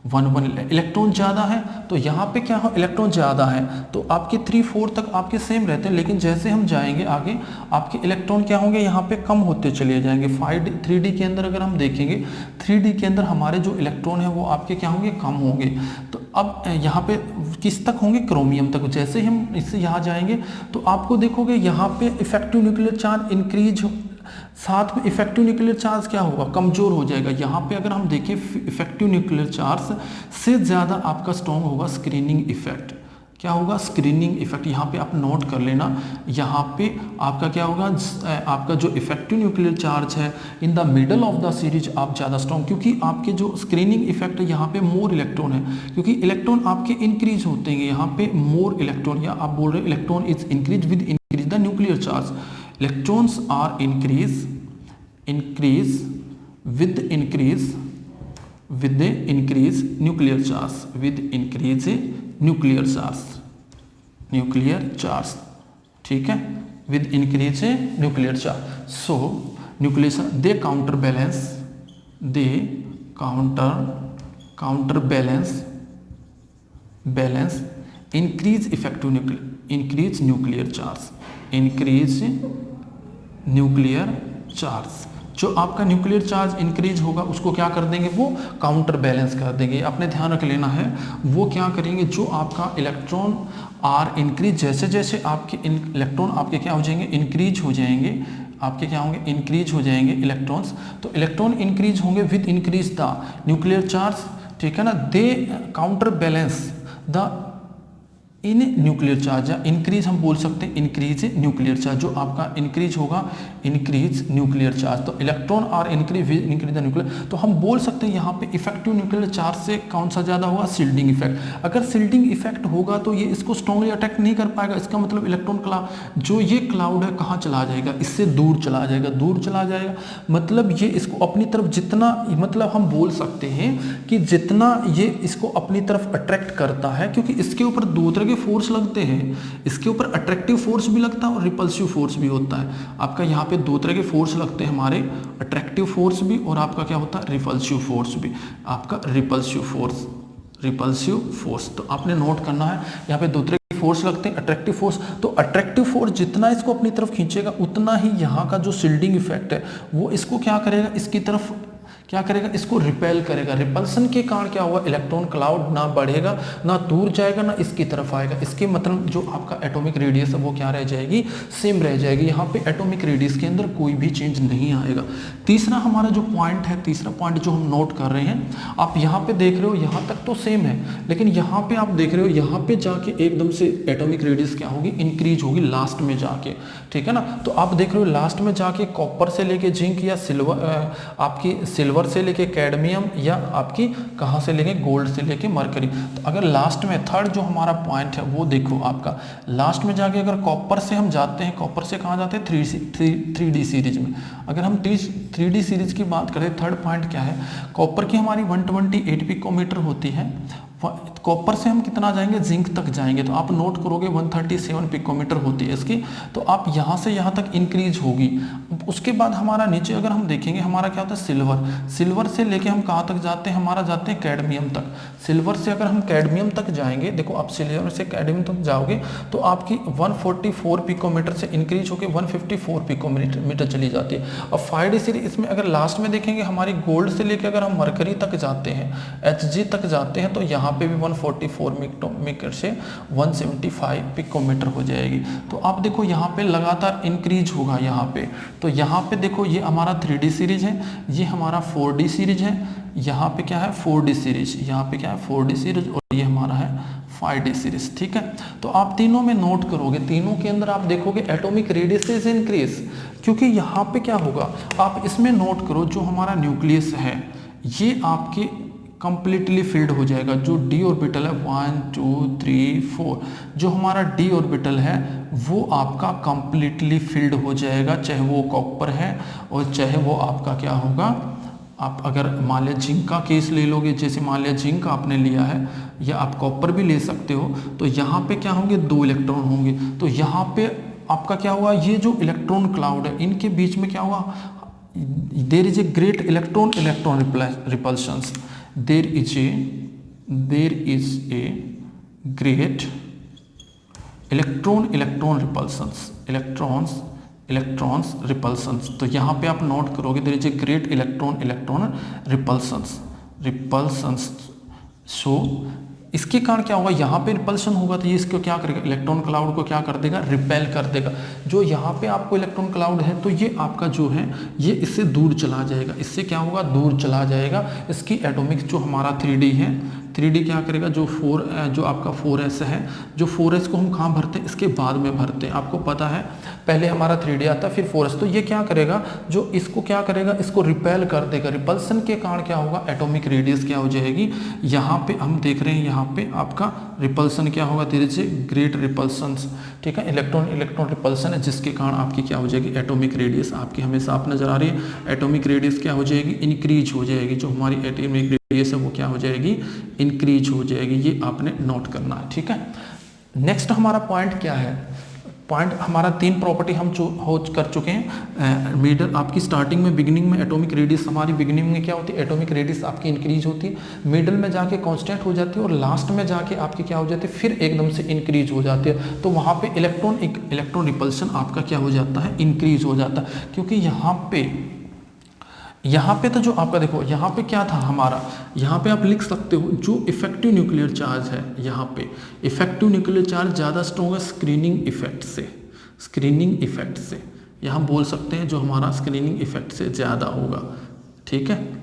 1 इलेक्ट्रॉन ज़्यादा है। तो यहाँ पे क्या हो इलेक्ट्रॉन ज़्यादा है, तो आपके 3 4 तक आपके सेम रहते हैं, लेकिन जैसे हम जाएंगे आगे आपके इलेक्ट्रॉन क्या होंगे यहाँ पे कम होते चले जाएंगे। 3D के अंदर अगर हम देखेंगे, 3D के अंदर हमारे जो इलेक्ट्रॉन है वो आपके क्या होंगे कम होंगे। तो अब यहाँ पे किस तक होंगे क्रोमियम तक। जैसे हम इससे यहाँ जाएंगे तो आपको देखोगे यहाँ पे इफेक्टिव न्यूक्लियर चार्ज इंक्रीज, साथ में इफेक्टिव न्यूक्लियर चार्ज क्या होगा कमजोर हो जाएगा। यहाँ पे अगर हम देखें इफेक्टिव न्यूक्लियर चार्ज से ज़्यादा आपका स्ट्रॉन्ग होगा स्क्रीनिंग इफेक्ट। क्या होगा स्क्रीनिंग इफेक्ट, यहाँ पे आप नोट कर लेना। यहाँ पे आपका क्या होगा, आपका जो इफेक्टिव न्यूक्लियर चार्ज है in the middle of the series आप ज़्यादा स्ट्रॉन्ग, क्योंकि आपके जो स्क्रीनिंग इफेक्ट है यहाँ पे मोर इलेक्ट्रॉन है, क्योंकि इलेक्ट्रॉन आपके इंक्रीज होते हैं यहाँ पे मोर इलेक्ट्रॉन, या आप बोल रहे electron is increase with increase the nuclear charge. Electrons are increase with the increase nuclear charge, with increase nuclear charge, ठीक है, with increase nuclear charge. So nucleation they counter balance increase nuclear charge. जो आपका nuclear charge increase होगा उसको क्या कर देंगे, वो काउंटर बैलेंस कर देंगे। आपने ध्यान रख लेना है, वो क्या करेंगे, जो आपका इलेक्ट्रॉन आर इंक्रीज, जैसे जैसे आपके इलेक्ट्रॉन आपके क्या हो जाएंगे, इंक्रीज हो जाएंगे, आपके क्या होंगे, इंक्रीज हो जाएंगे इलेक्ट्रॉन्स। तो इलेक्ट्रॉन इंक्रीज होंगे with increase the nuclear charge, ठीक है ना। They counterbalance the in nuclear charge, या इंक्रीज हम बोल सकते हैं, इंक्रीज न्यूक्लियर चार्ज। जो आपका इंक्रीज होगा, इंक्रीज न्यूक्लियर चार्ज, तो electron are increase the nuclear. तो हम बोल सकते हैं यहाँ पे इफेक्टिव न्यूक्लियर चार्ज से कौन सा ज़्यादा होगा, शिल्डिंग इफेक्ट। अगर शिल्डिंग इफेक्ट होगा तो ये इसको स्ट्रॉन्गली अटैक नहीं कर पाएगा। इसका मतलब इलेक्ट्रॉन जो ये क्लाउड है कहाँ चला जाएगा, इससे दूर चला जाएगा, दूर चला जाएगा। मतलब ये इसको अपनी तरफ जितना, मतलब हम बोल सकते हैं कि जितना ये इसको अपनी तरफ अट्रैक्ट करता है, क्योंकि इसके ऊपर दो तरह फोर्स लगते हैं, इसके ऊपर अट्रैक्टिव फोर्स भी लगता है और रिपल्सिव फोर्स भी होता है। आपका यहाँ पे दो तरह के फोर्स लगते हैं हमारे, अट्रैक्टिव फोर्स भी और आपका क्या होता है, रिपल्सिव फोर्स भी। आपका रिपल्सिव फोर्स तो आपने नोट करना है, यहाँ पे दो तरह के फोर्स लगते हैं, अट्रैक्टिव फोर्स। तो अट्रैक्टिव फोर्स जितना इसको अपनी तरफ खींचेगा उतना ही यहाँ का जो शिल्डिंग इफेक्ट है वो इसको क्या करेगा, इसकी तरफ क्या करेगा, इसको रिपेल करेगा। रिपल्सन के कारण क्या हुआ, इलेक्ट्रॉन क्लाउड ना बढ़ेगा, ना दूर जाएगा, ना इसकी तरफ आएगा। इसके मतलब जो आपका एटॉमिक रेडियस है वो क्या रह जाएगी, सेम रह जाएगी। यहाँ पे एटॉमिक रेडियस के अंदर कोई भी चेंज नहीं आएगा। तीसरा हमारा जो पॉइंट है, तीसरा पॉइंट जो हम नोट कर रहे हैं, आप यहाँ पे देख रहे हो, यहाँ तक तो सेम है, लेकिन यहाँ पे आप देख रहे हो, यहाँ पे जाके एकदम से एटॉमिक रेडियस क्या होगी, इंक्रीज होगी लास्ट में जाके, ठीक है ना। तो आप देख रहे हो लास्ट में जाके कॉपर से लेके जिंक या सिल्वर, आपकी सिल्वर से लेके कैडमियम, या आपकी कहां से लेके गोल्ड से लेके मरकरी। तो अगर लास्ट में थर्ड जो हमारा पॉइंट है वो देखो, आपका लास्ट में जाके अगर कॉपर से हम जाते हैं, कॉपर से कहां जाते हैं, 3D सीरीज में। अगर हम 3D सीरीज की बात करें, थर्ड पॉइंट क्या है, कॉपर की हमारी 128 पिकोमीटर होती है। कॉपर से हम कितना जाएंगे, जिंक तक जाएंगे, तो आप नोट करोगे 137 पिकोमीटर होती है इसकी। तो आप यहाँ से यहाँ तक इंक्रीज होगी। उसके बाद हमारा नीचे अगर हम देखेंगे, हमारा क्या होता है, सिल्वर से लेके हम कहाँ तक जाते हैं, हमारा जाते हैं कैडमियम तक। सिल्वर से अगर हम कैडमियम तक जाएंगे, देखो आप सिल्वर से कैडमियम तक जाओगे तो आपकी 144 पिकोमीटर से इंक्रीज होकर 154 पिकोमीटर चली जाती है। अब 5D सीरीज इसमें अगर लास्ट में देखेंगे, हमारी गोल्ड से लेकर अगर हम मरकरी तक जाते हैं, Hg तक जाते हैं, तो यहाँ पे भी 144 मिक्रोमीटर से 175 पिकोमीटर हो जाएगी। तो आप देखो यहाँ पे लगातार इंक्रीज होगा यहाँ पे। तो यहाँ पे देखो ये हमारा 3D सीरीज है, ये हमारा 4D सीरीज है, यहाँ पे क्या है 4D सीरीज, यहाँ पे क्या है 4D सीरीज, और ये हमारा है 5D सीरीज, ठीक है। तो आप तीनों में नोट करोगे, तीनों के अंदर आप देखोगे एटॉमिक रेडियस इज इंक्रीज, क्योंकि यहाँ पे क्या होगा, आप इसमें नोट करो, जो हमारा न्यूक्लियस है ये आपके कंप्लीटली फिल्ड हो जाएगा। जो d ऑर्बिटल है 1 2 3 4, जो हमारा d ऑर्बिटल है वो आपका कंप्लीटली फिल्ड हो जाएगा, चाहे वो कॉपर है और चाहे वो आपका क्या होगा, आप अगर मान लिया जिंक का केस ले लोगे, जैसे मान लिया जिंक आपने लिया है, या आप कॉपर भी ले सकते हो, तो यहाँ पे क्या होंगे, 2 इलेक्ट्रॉन होंगे। तो यहाँ पे आपका क्या हुआ, ये जो इलेक्ट्रॉन क्लाउड है इनके बीच में क्या हुआ, there is a great electron repulsions, there is a great electrons repulsions। तो यहाँ पे आप नोट करोगे there is a great electron repulsions। सो इसके कारण क्या होगा, यहाँ पे रिपल्शन होगा तो ये इसको क्या करेगा, इलेक्ट्रॉन क्लाउड को क्या कर देगा, रिपेल कर देगा। जो यहाँ पे आपको इलेक्ट्रॉन क्लाउड है तो ये आपका जो है ये इससे दूर चला जाएगा, इससे क्या होगा, दूर चला जाएगा। इसकी एटॉमिक जो हमारा 3D है, 3D क्या करेगा, जो आपका 4s है, जो 4s को हम कहाँ भरते हैं, इसके बाद में भरते हैं। आपको पता है पहले हमारा 3D आता है फिर 4s, तो ये क्या करेगा, जो इसको क्या करेगा, इसको रिपेल कर देगा। रिपल्सन के कारण क्या होगा, एटॉमिक रेडियस क्या हो जाएगी, यहाँ पे हम देख रहे हैं, यहाँ पे आपका रिपल्सन क्या होगा, धीरे से ग्रेट रिपल्सन्स, ठीक है, इलेक्ट्रॉन रिपल्सन है, जिसके कारण आपकी क्या हो जाएगी, एटॉमिक रेडियस आपकी हमेशा आप नजर आ रही है, एटॉमिक रेडियस क्या हो जाएगी, इंक्रीज हो जाएगी। जो हमारी एटॉमिक रेडियस है वो क्या हो जाएगी, इंक्रीज हो जाएगी। ये आपने नोट करना है, ठीक है। नेक्स्ट हमारा पॉइंट क्या है, पॉइंट हमारा 3 प्रॉपर्टी हम कर चुके हैं। मिडल आपकी स्टार्टिंग में बिगिनिंग में एटॉमिक रेडियस हमारी बिगिनिंग में क्या होती है, एटॉमिक रेडियस आपकी इंक्रीज होती है, मिडल में जाके कांस्टेंट हो जाती है और लास्ट में जाके आपकी क्या हो जाती है, फिर एकदम से इंक्रीज हो जाती है। तो वहाँ पे इलेक्ट्रॉन रिपल्शन आपका क्या हो जाता है, इंक्रीज हो जाता है। क्योंकि यहाँ पे तो जो आपका देखो यहाँ पे क्या था हमारा, यहाँ पे आप लिख सकते हो जो इफेक्टिव न्यूक्लियर चार्ज है, यहाँ पे इफेक्टिव न्यूक्लियर चार्ज ज़्यादा स्ट्रॉन्ग है स्क्रीनिंग इफेक्ट से यहाँ बोल सकते हैं जो हमारा स्क्रीनिंग इफेक्ट से ज़्यादा होगा, ठीक है।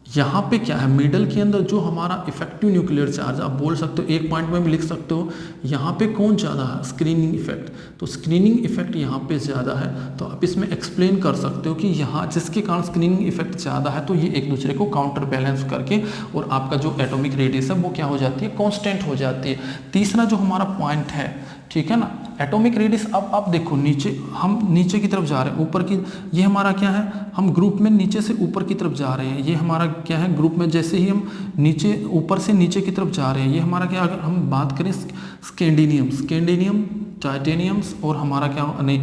यहाँ पे क्या है, मिडल के अंदर जो हमारा इफेक्टिव न्यूक्लियर चार्ज आप बोल सकते हो, एक पॉइंट में भी लिख सकते हो, यहाँ पे कौन ज़्यादा है, स्क्रीनिंग इफेक्ट। तो स्क्रीनिंग इफेक्ट यहाँ पे ज़्यादा है, तो आप इसमें एक्सप्लेन कर सकते हो कि यहाँ जिसके कारण स्क्रीनिंग इफेक्ट ज़्यादा है तो ये एक दूसरे को काउंटर बैलेंस करके और आपका जो एटॉमिक रेडियस है वो क्या हो जाती है, कॉन्स्टेंट हो जाती है। तीसरा जो हमारा पॉइंट है, ठीक है ना, एटॉमिक रेडियस। अब आप देखो नीचे, हम नीचे की तरफ जा रहे हैं, ऊपर की, ये हमारा क्या है, हम ग्रुप में नीचे से ऊपर की तरफ जा रहे हैं। ये हमारा क्या है, ग्रुप में जैसे ही हम नीचे ऊपर से नीचे की तरफ जा रहे हैं, ये हमारा क्या, अगर हम बात करें स्कैंडिनियम, टाइटेनियम्स और हमारा क्या नहीं,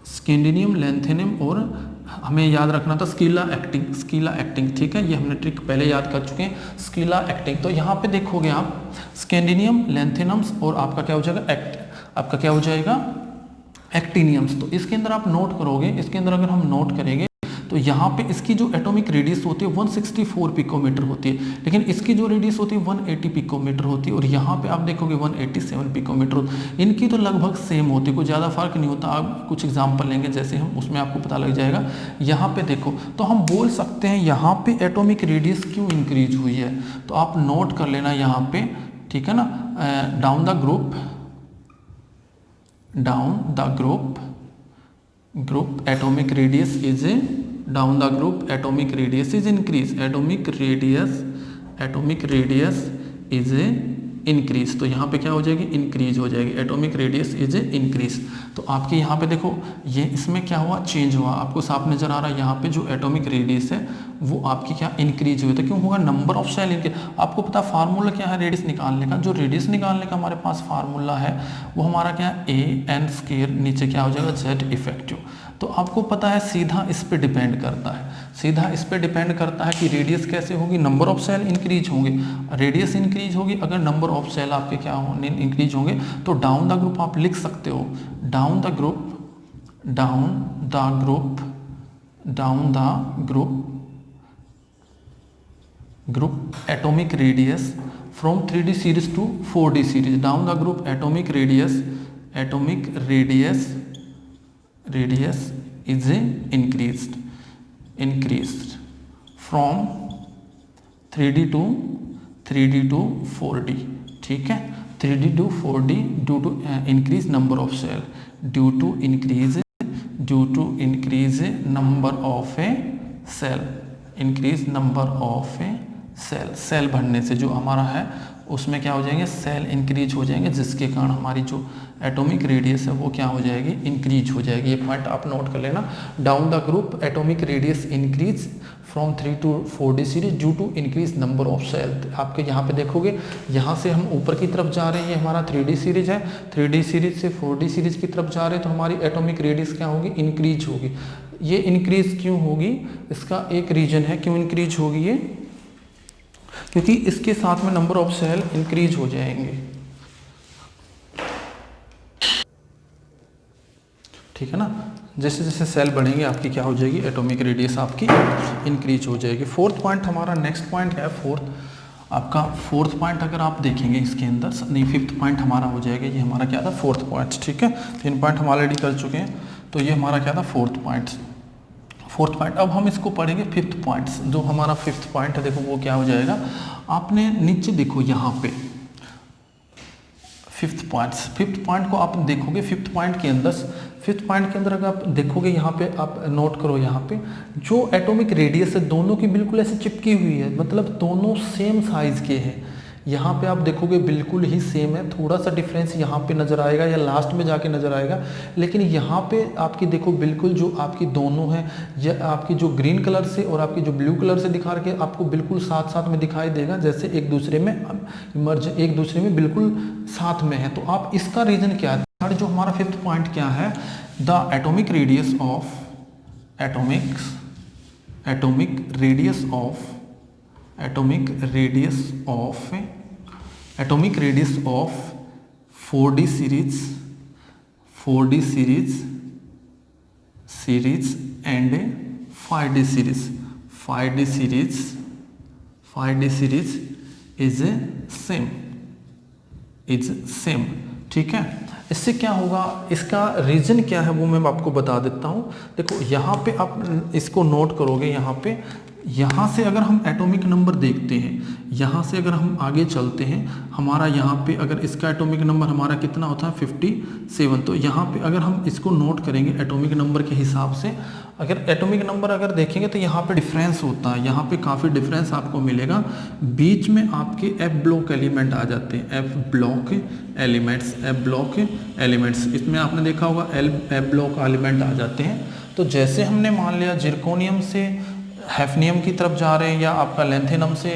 स्कैंडिनियम, लैंथेनियम और हमें याद रखना था स्कीला एक्टिंग, ठीक है। ये हमने ट्रिक पहले याद कर चुके हैं, स्कीला एक्टिंग। तो यहाँ पे देखोगे आप स्कैंडिनियम, लैंथेनम्स और आपका क्या हो जाएगा, एक्टिनियम्स। तो इसके अंदर आप नोट करोगे, इसके अंदर अगर हम नोट करेंगे तो यहाँ पे इसकी जो एटॉमिक रेडियस होती है 164 पिकोमीटर होती है, लेकिन इसकी जो रेडियस होती है 180 पिकोमीटर होती है, और यहाँ पे आप देखोगे 187 पिकोमीटर। इनकी तो लगभग सेम होती है, कोई ज़्यादा फर्क नहीं होता। आप कुछ एग्जांपल लेंगे जैसे हम, उसमें आपको पता लग जाएगा। यहाँ पे देखो, तो हम बोल सकते हैं यहाँ पे एटॉमिक रेडियस क्यों इंक्रीज हुई है, तो आप नोट कर लेना यहाँ पे, ठीक है ना। Down the group atomic radius is increase, atomic radius is increase. तो यहाँ पे क्या हो जाएगी, इंक्रीज हो जाएगी, एटॉमिक रेडियस इज इंक्रीज। तो आपके यहाँ पे देखो, ये इसमें क्या हुआ, चेंज हुआ, आपको साफ नजर आ रहा है। यहाँ पे जो एटॉमिक रेडियस है वो आपकी क्या, इंक्रीज हुई। तो क्यों होगा, नंबर ऑफ सेल इंक्रीज। आपको पता फार्मूला क्या है रेडियस निकालने का, जो रेडियस निकालने का हमारे पास फार्मूला है वो हमारा क्या है, AN², नीचे क्या हो जाएगा, Z इफेक्टिव। तो आपको पता है सीधा इस पे डिपेंड करता है, कि रेडियस कैसे होगी, नंबर ऑफ सेल इंक्रीज होंगे, रेडियस इंक्रीज होगी अगर नंबर ऑफ सेल आपके क्या होंगे, इंक्रीज होंगे। तो डाउन द ग्रुप आप लिख सकते हो, down the group atomic radius from 3D series to 4D series, down the group atomic radius is increased from 3D to 4D, ठीक है। 3D to 4D due to increase number of cell, due to increase number of a cell, cell बढ़ने से जो हमारा है उसमें क्या हो जाएंगे, सेल इंक्रीज हो जाएंगे, जिसके कारण हमारी जो एटॉमिक रेडियस है वो क्या हो जाएगी, इंक्रीज हो जाएगी। ये पॉइंट आप नोट कर लेना, down the group atomic radius increase from 3 to 4D series due to increase number of cell. आपके यहाँ पे देखोगे, यहाँ से हम ऊपर की तरफ जा रहे हैं, ये हमारा 3D सीरीज है, 3D सीरीज से 4D सीरीज की तरफ जा रहे हैं, तो हमारी एटॉमिक रेडियस क्या होगी, इंक्रीज होगी। ये इंक्रीज क्यों होगी, इसका एक रीजन है क्यों इंक्रीज होगी ये, क्योंकि इसके साथ में नंबर ऑफ सेल इंक्रीज हो जाएंगे, ठीक है ना। जैसे जैसे सेल बढ़ेंगे आपकी क्या हो जाएगी, एटॉमिक रेडियस आपकी इंक्रीज हो जाएगी। फोर्थ पॉइंट हमारा, नेक्स्ट पॉइंट है फोर्थ पॉइंट अगर आप देखेंगे इसके अंदर, नहीं फिफ्थ पॉइंट हमारा हो जाएगा। ये हमारा क्या था, फोर्थ पॉइंट, ठीक है। 3 पॉइंट हम ऑलरेडी कर चुके हैं, तो ये हमारा क्या था, फोर्थ पॉइंट। अब हम इसको पढ़ेंगे फिफ्थ पॉइंट। जो हमारा फिफ्थ पॉइंट है देखो वो क्या हो जाएगा, आपने नीचे देखो यहाँ पे फिफ्थ पॉइंट को आप देखोगे, फिफ्थ पॉइंट के अंदर अगर आप देखोगे, यहाँ पे आप नोट करो, यहाँ पे जो एटॉमिक रेडियस है दोनों की बिल्कुल ऐसे चिपकी हुई है, मतलब दोनों सेम साइज के हैं। यहाँ पे आप देखोगे बिल्कुल ही सेम है, थोड़ा सा डिफरेंस यहाँ पे नज़र आएगा या लास्ट में जाके नज़र आएगा, लेकिन यहाँ पे आपकी देखो बिल्कुल जो आपकी दोनों है, या आपकी जो ग्रीन कलर से और आपकी जो ब्लू कलर से दिखा के आपको बिल्कुल साथ साथ में दिखाई देगा, जैसे एक दूसरे में मर्ज, एक दूसरे में बिल्कुल साथ में है। तो आप इसका रीज़न क्या है? थर्ड जो हमारा फिफ्थ पॉइंट क्या है, the atomic radius of atomic radius of 4D series and 5D series is same, ठीक है। इससे क्या होगा, इसका रीज़न क्या है वो मैं आपको बता देता हूँ। देखो यहाँ पे आप इसको नोट करोगे, यहाँ से अगर हम एटॉमिक नंबर देखते हैं, यहाँ से अगर हम आगे चलते हैं, हमारा यहाँ पे अगर इसका एटॉमिक नंबर हमारा कितना होता है 57, तो यहाँ पे अगर हम इसको नोट करेंगे एटॉमिक नंबर के हिसाब से, अगर एटॉमिक नंबर अगर देखेंगे तो यहाँ पे डिफरेंस होता है, यहाँ पे काफ़ी डिफरेंस आपको मिलेगा। बीच में आपके एफ ब्लॉक एलिमेंट आ जाते हैं, एफ ब्लॉक एलिमेंट्स, इसमें आपने देखा होगा एफ ब्लॉक एलिमेंट आ जाते हैं। तो जैसे हमने मान लिया जिरकोनियम से हैफनियम की तरफ जा रहे हैं, या आपका लेंथेनम से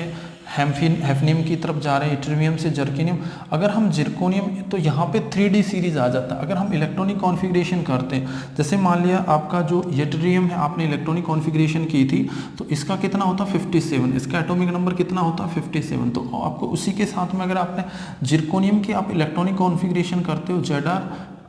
हैफनियम की तरफ जा रहे हैं, इट्रियम से जर्केनियम, अगर हम जिरकोनियम तो यहाँ पे 3D सीरीज आ जाता है। अगर हम इलेक्ट्रॉनिक कॉन्फ़िगरेशन करते हैं, जैसे मान लिया आपका जो यट्रियम है, आपने इलेक्ट्रॉनिक कॉन्फ़िगरेशन की थी, तो इसका कितना होता 57, इसका एटॉमिक नंबर कितना होता 57। तो आपको उसी के साथ में अगर आपने जिरकोनियम की आप इलेक्ट्रॉनिक कॉन्फ़िगरेशन करते हो, ZR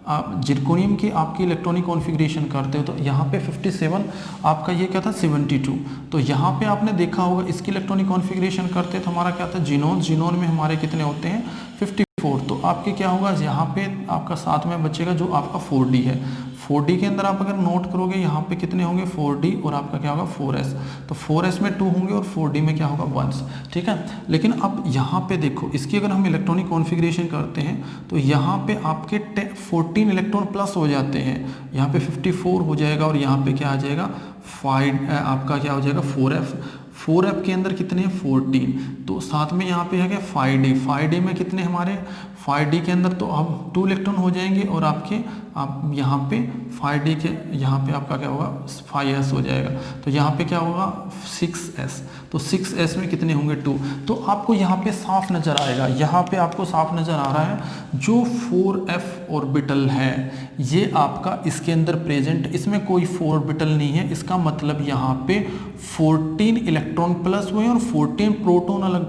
आप जिरकोनियम की आपकी इलेक्ट्रॉनिक कॉन्फ़िगरेशन करते हो, तो यहाँ पे 57, आपका ये क्या था 72। तो यहाँ पे आपने देखा होगा इसकी इलेक्ट्रॉनिक कॉन्फ़िगरेशन करते तो हमारा क्या था जीनोन में हमारे कितने होते हैं 54। तो आपके क्या होगा, यहाँ पे आपका साथ में बचेगा जो आपका 4D है। 4D के अंदर आप अगर नोट करोगे यहाँ पे कितने होंगे 4D, और आपका क्या होगा 4s, तो 4s में 2 होंगे और 4D में क्या होगा 1s, ठीक है। लेकिन अब यहाँ पे देखो, इसकी अगर हम इलेक्ट्रॉनिक कॉन्फ़िगरेशन करते हैं तो यहाँ पे आपके 14 इलेक्ट्रॉन प्लस हो जाते हैं, यहाँ पे 54 हो जाएगा, और यहाँ पे क्या आ जाएगा 5, आपका क्या हो जाएगा 4f के अंदर कितने हैं 14, तो साथ में यहाँ पे है क्या 5D में कितने हमारे 5D के अंदर तो अब 2 इलेक्ट्रॉन हो जाएंगे, और आप यहाँ पे 5D के यहाँ पे आपका क्या होगा 5s हो जाएगा, तो यहाँ पे क्या होगा 6s, तो 6s में कितने होंगे 2। तो आपको यहाँ पे साफ नज़र आएगा, यहाँ पे आपको साफ नज़र आ रहा है जो 4f ऑर्बिटल है ये आपका इसके अंदर प्रेजेंट, इसमें कोई 4 ऑर्बिटल नहीं है। इसका मतलब यहाँ पे 14 इलेक्ट्रॉन प्लस हुए और 14 प्रोटॉन अलग,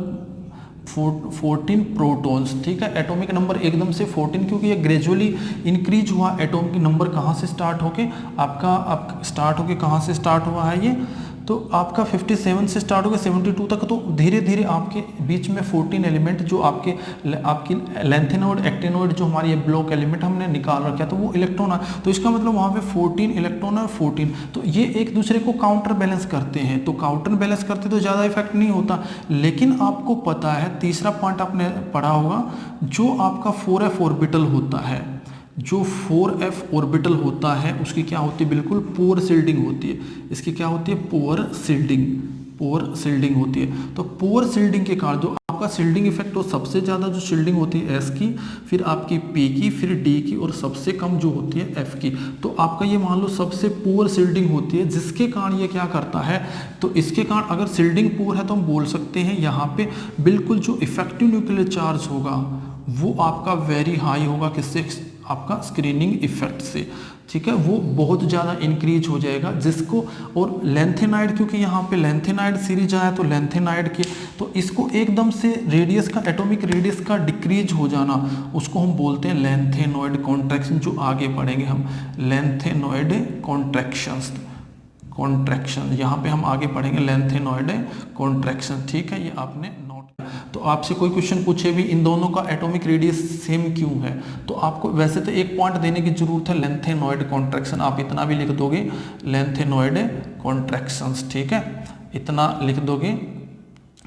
14 प्रोटॉन्स, ठीक है। एटॉमिक नंबर एकदम से 14, क्योंकि ये ग्रेजुअली इंक्रीज हुआ। एटॉमिक नंबर कहाँ से स्टार्ट होके कहाँ से स्टार्ट हुआ है ये, तो आपका 57 से स्टार्ट हो गया 72 तक, तो धीरे धीरे आपके बीच में 14 एलिमेंट जो आपकी लेंथेनोइड एक्टिनोइड जो हमारी ब्लॉक एलिमेंट हमने निकाल रखा तो वो इलेक्ट्रॉन है, तो इसका मतलब वहाँ पे 14 इलेक्ट्रॉन और 14, तो ये एक दूसरे को काउंटर बैलेंस करते हैं। तो काउंटर बैलेंस करते तो ज़्यादा इफेक्ट नहीं होता, लेकिन आपको पता है तीसरा पॉइंट आपने पढ़ा होगा, जो आपका 4f ऑर्बिटल होता है, जो 4f ऑर्बिटल होता है उसकी क्या होती है, बिल्कुल पोर शील्डिंग होती है। इसकी क्या होती है, पोर शील्डिंग होती है। तो पोर शील्डिंग के कारण जो आपका शील्डिंग इफेक्ट हो, सबसे ज़्यादा जो शील्डिंग होती है s की, फिर आपकी p की, फिर d की, और सबसे कम जो होती है f की। तो आपका ये मान लो सबसे पोर शील्डिंग होती है, जिसके कारण ये क्या करता है, तो इसके कारण अगर शील्डिंग पोर है तो हम बोल सकते हैं यहाँ पे बिल्कुल जो इफेक्टिव न्यूक्लियर चार्ज होगा वो आपका वेरी हाई होगा, किससे, आपका स्क्रीनिंग इफेक्ट से, ठीक है, वो बहुत ज़्यादा इंक्रीज हो जाएगा जिसको। और लेंथेनाइड, क्योंकि यहाँ पे लेंथेनाइड सीरीज आया तो लेंथेनाइड के, तो इसको एकदम से रेडियस का, एटॉमिक रेडियस का डिक्रीज हो जाना, उसको हम बोलते हैं लेंथेनॉइड कॉन्ट्रैक्शन। जो आगे पढ़ेंगे हम लेंथेनॉइड कॉन्ट्रैक्शन, यहाँ पे हम आगे पढ़ेंगे लेंथेनॉइड कॉन्ट्रैक्शन, ठीक है, ये आपने नोट। तो आपसे कोई क्वेश्चन पूछे भी इन दोनों का एटॉमिक रेडियस सेम क्यों है, तो आपको वैसे तो एक पॉइंट देने की जरूरत है, लेंथेनॉइड कॉन्ट्रैक्शन, आप इतना भी लिख दोगे लेंथेनॉइड कॉन्ट्रैक्शंस, ठीक है, इतना लिख दोगे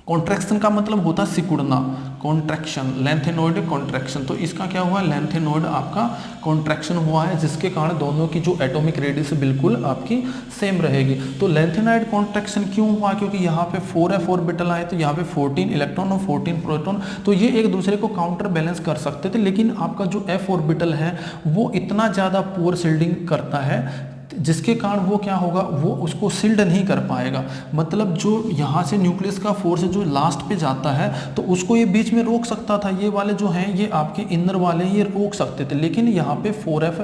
कॉन्ट्रैक्शन का मतलब होता है सिकुड़ना, कॉन्ट्रैक्शन, लेंथेनोइड कॉन्ट्रैक्शन। तो इसका क्या हुआ, लेंथेनोइड आपका कॉन्ट्रैक्शन हुआ है, जिसके कारण दोनों की जो एटॉमिक रेडियस बिल्कुल आपकी सेम रहेगी। तो लेंथेनोइड कॉन्ट्रैक्शन क्यों हुआ, क्योंकि यहाँ पे 4f ऑर्बिटल आए, तो यहाँ पे 14 इलेक्ट्रॉन और 14 प्रोटॉन, तो ये एक दूसरे को काउंटर बैलेंस कर सकते थे। लेकिन आपका जो f ऑर्बिटल है वो इतना ज़्यादा पुअर शिल्डिंग करता है, जिसके कारण वो क्या होगा, वो उसको सील्ड नहीं कर पाएगा। मतलब जो यहाँ से न्यूक्लियस का फोर्स जो लास्ट पे जाता है, तो उसको ये बीच में रोक सकता था, ये वाले जो हैं ये आपके इनर वाले ये रोक सकते थे। लेकिन यहाँ पे 4f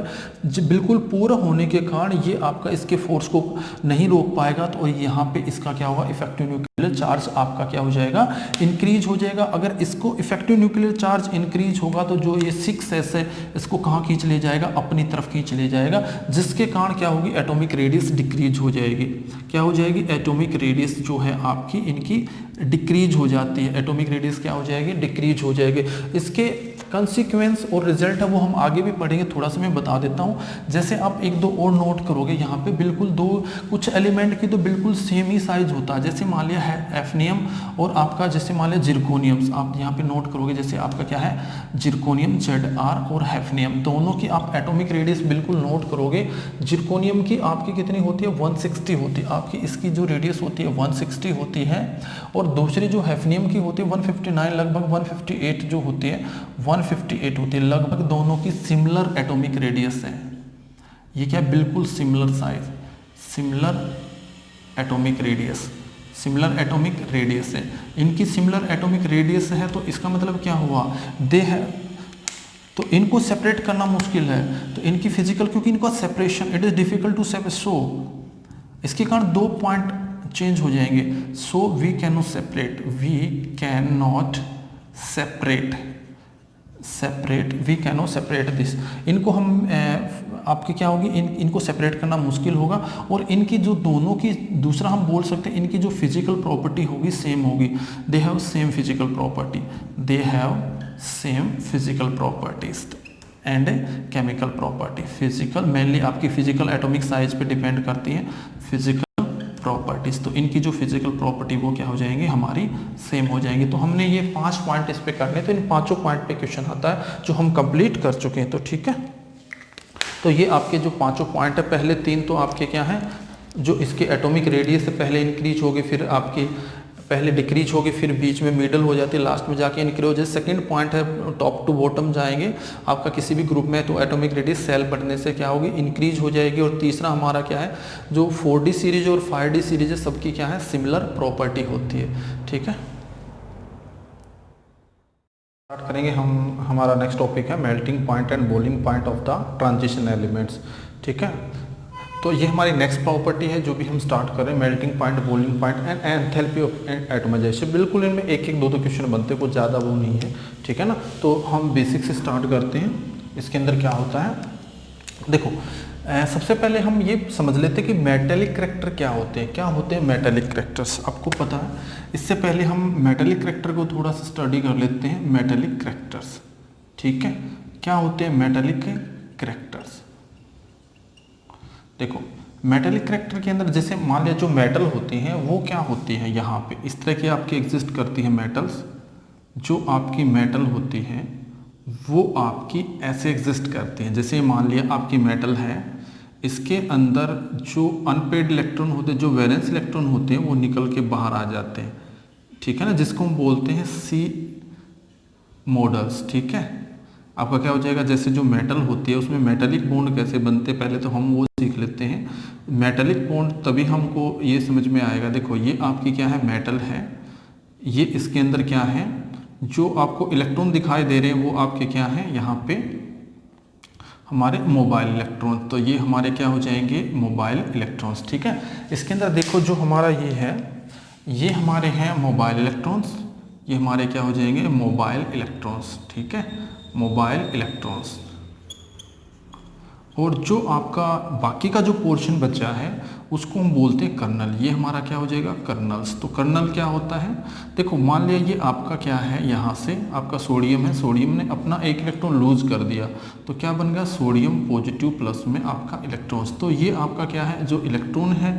बिल्कुल पूरा होने के कारण ये आपका इसके फोर्स को नहीं रोक पाएगा। तो यहाँ पे इसका क्या होगा, इफेक्टिव न्यूक्लियर चार्ज आपका क्या हो जाएगा, इंक्रीज हो जाएगा। अगर इसको इफेक्टिव न्यूक्लियर चार्ज इंक्रीज होगा तो जो ये 6s है इसको कहाँ खींच ले जाएगा, अपनी तरफ खींच ले जाएगा, जिसके कारण क्या होगी, एटॉमिक रेडियस डिक्रीज हो जाएगी। क्या हो जाएगी, एटॉमिक रेडियस जो है आपकी इनकी डिक्रीज हो जाती है। एटॉमिक रेडियस क्या हो जाएगी, डिक्रीज हो जाएगी। इसके कंसिक्वेंस और रिजल्ट है वो हम आगे भी पढ़ेंगे, थोड़ा सा मैं बता देता हूँ। जैसे आप एक दो और नोट करोगे, यहाँ पे बिल्कुल दो कुछ एलिमेंट की तो बिल्कुल सेम ही साइज होता है। जैसे मान लिया है एफनियम और आपका जैसे मान लिया जिरकोनियम, आप यहाँ पे नोट करोगे, जैसे आपका क्या है जिरकोनियम ZR और हैफनियम, दोनों की आप एटॉमिक रेडियस बिल्कुल नोट करोगे। जिरकोनियम की आपकी कितनी होती है, 160 होती है आपकी, इसकी जो रेडियस होती है 160 होती है। और दूसरी जो हैफनियम की होती है 159, लगभग 158 जो होती है 158 होती है। लगभग दोनों की सिमिलर एटॉमिक रेडियस है। ये क्या है, बिल्कुल similar size, similar atomic radius, similar atomic radius है। इनकी सिमिलर एटॉमिक रेडियस है, तो इसका मतलब क्या हुआ, दे है, तो इनको सेपरेट करना मुश्किल है। तो इनकी फिजिकल, क्योंकि इनका separation it is difficult to separate, so इसके कारण दो पॉइंट चेंज हो जाएंगे। So we cannot separate, we cannot separate, we cannot separate this. इनको हम आपकी क्या होगी, इनको सेपरेट करना मुश्किल होगा। और इनकी जो दोनों की, दूसरा हम बोल सकते हैं इनकी जो फिजिकल प्रॉपर्टी होगी सेम होगी। They have same physical property, they have same physical properties and chemical property. Physical mainly आपकी फिजिकल एटॉमिक साइज पे डिपेंड करती है, फिजिकल प्रॉपर्टीज। तो इनकी जो फिजिकल प्रॉपर्टी वो क्या हो जाएंगी, हमारी सेम हो जाएंगी। तो हमने ये 5 पॉइंट इस पे करने, तो इन 5 पॉइंट पे क्वेश्चन आता है जो हम कंप्लीट कर चुके हैं। तो ठीक है, तो ये आपके जो 5 पॉइंट है, पहले 3 तो आपके क्या हैं, जो इसके एटॉमिक रेडियस से पहले इंक्रीज होगी, फिर आपकी पहले डिक्रीज होगी, फिर बीच में मिडल हो जाती है, लास्ट में जाके इंक्रीज हो जाए। सेकंड पॉइंट है टॉप टू बॉटम जाएंगे आपका किसी भी ग्रुप में, तो एटॉमिक रेडियस सेल बढ़ने से क्या होगी, इंक्रीज हो जाएगी। और तीसरा हमारा क्या है, जो 4D सीरीज और 5D सीरीज है सबकी क्या है, सिमिलर प्रॉपर्टी होती है। ठीक है, स्टार्ट करेंगे हम। हमारा नेक्स्ट टॉपिक है melting point and boiling point of the transition elements. ठीक है, तो ये हमारी नेक्स्ट प्रॉपर्टी है जो भी हम स्टार्ट कर रहे हैं, melting point, boiling point and enthalpy of atomization. बिल्कुल इनमें एक एक दो क्वेश्चन बनते हैं, कुछ ज़्यादा वो नहीं है। ठीक है ना, तो हम बेसिक से स्टार्ट करते हैं। इसके अंदर क्या होता है, देखो सबसे पहले हम ये समझ लेते हैं कि मेटेलिक करैक्टर क्या होते हैं। क्या होते हैं मेटेलिक करैक्टर्स, आपको पता है। इससे पहले हम मेटेलिक करैक्टर को थोड़ा सा स्टडी कर लेते हैं, मेटेलिक करैक्टर्स। ठीक है, क्या होते हैं मेटेलिक करैक्टर्स। देखो मेटेलिक करैक्टर के अंदर जैसे मान लिया जो मेटल होती हैं वो क्या होती है, यहाँ पे इस तरह की आपकी एग्जिस्ट करती है मेटल्स। जो आपकी मेटल होती हैं वो आपकी ऐसे एग्जिस्ट करती हैं। जैसे मान लिया आपकी मेटल है, इसके अंदर जो अनपेड इलेक्ट्रॉन होते हैं, जो वैलेंस इलेक्ट्रॉन होते हैं वो निकल के बाहर आ जाते हैं। ठीक है ना, जिसको हम बोलते हैं सी मॉडल्स। ठीक है, आपका क्या हो जाएगा, जैसे जो मेटल होती है उसमें मेटेलिक बॉन्ड कैसे बनते हैं, पहले तो हम वो सीख लेते हैं। मेटेलिक बॉन्ड तभी हमको ये समझ में आएगा। देखो ये आपकी क्या है, मेटल है, ये इसके अंदर क्या है, जो आपको इलेक्ट्रॉन दिखाई दे रहे हैं वो आपके क्या हैं, यहाँ पे हमारे मोबाइल इलेक्ट्रॉन। तो ये हमारे क्या हो जाएंगे, मोबाइल इलेक्ट्रॉन्स। ठीक है, इसके अंदर देखो जो हमारा ये है, ये हमारे हैं मोबाइल इलेक्ट्रॉन्स, ये हमारे क्या हो जाएंगे, मोबाइल इलेक्ट्रॉन्स। ठीक है, मोबाइल इलेक्ट्रॉन्स। और जो आपका बाकी का जो पोर्शन बचा है उसको हम बोलते हैं कर्नल। ये हमारा क्या हो जाएगा, कर्नल्स। तो कर्नल क्या होता है, देखो मान लिया ये आपका क्या है, यहाँ से आपका सोडियम है, सोडियम ने अपना एक इलेक्ट्रॉन लूज कर दिया तो क्या बन गया, सोडियम पॉजिटिव प्लस में आपका इलेक्ट्रॉन्स। तो ये आपका क्या है, जो इलेक्ट्रॉन है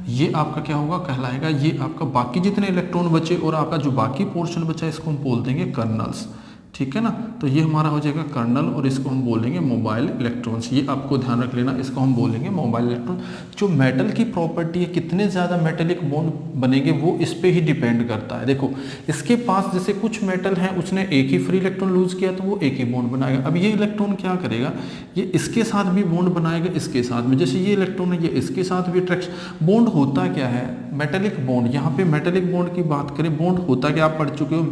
ये आपका क्या होगा, कहलाएगा, ये आपका बाकी जितने इलेक्ट्रॉन बचे और आपका जो बाकी पोर्शन बचा इसको हम बोल देंगे कर्नल्स। ठीक है ना। तो ये हमारा हो जाएगा कर्नल और इसको हम बोलेंगे मोबाइल इलेक्ट्रॉन्स। ये आपको ध्यान रख लेना, इसको हम बोलेंगे मोबाइल इलेक्ट्रॉन। जो मेटल की प्रॉपर्टी है, कितने ज़्यादा मेटेलिक बॉन्ड बनेंगे वो इस पे ही डिपेंड करता है। देखो इसके पास जैसे कुछ मेटल है उसने एक ही फ्री इलेक्ट्रॉन लूज किया तो वो एक ही बॉन्ड बनाएगा। अब ये इलेक्ट्रॉन क्या करेगा, ये इसके साथ भी बॉन्ड बनाएगा, इसके साथ में, जैसे ये इलेक्ट्रॉन है ये इसके साथ भी अट्रैक्शन बॉन्ड होता क्या है, मेटेलिक बॉन्ड। यहाँ पे मेटेलिक बॉन्ड की बात करें, बॉन्ड होता क्या, आप पढ़ चुके हो,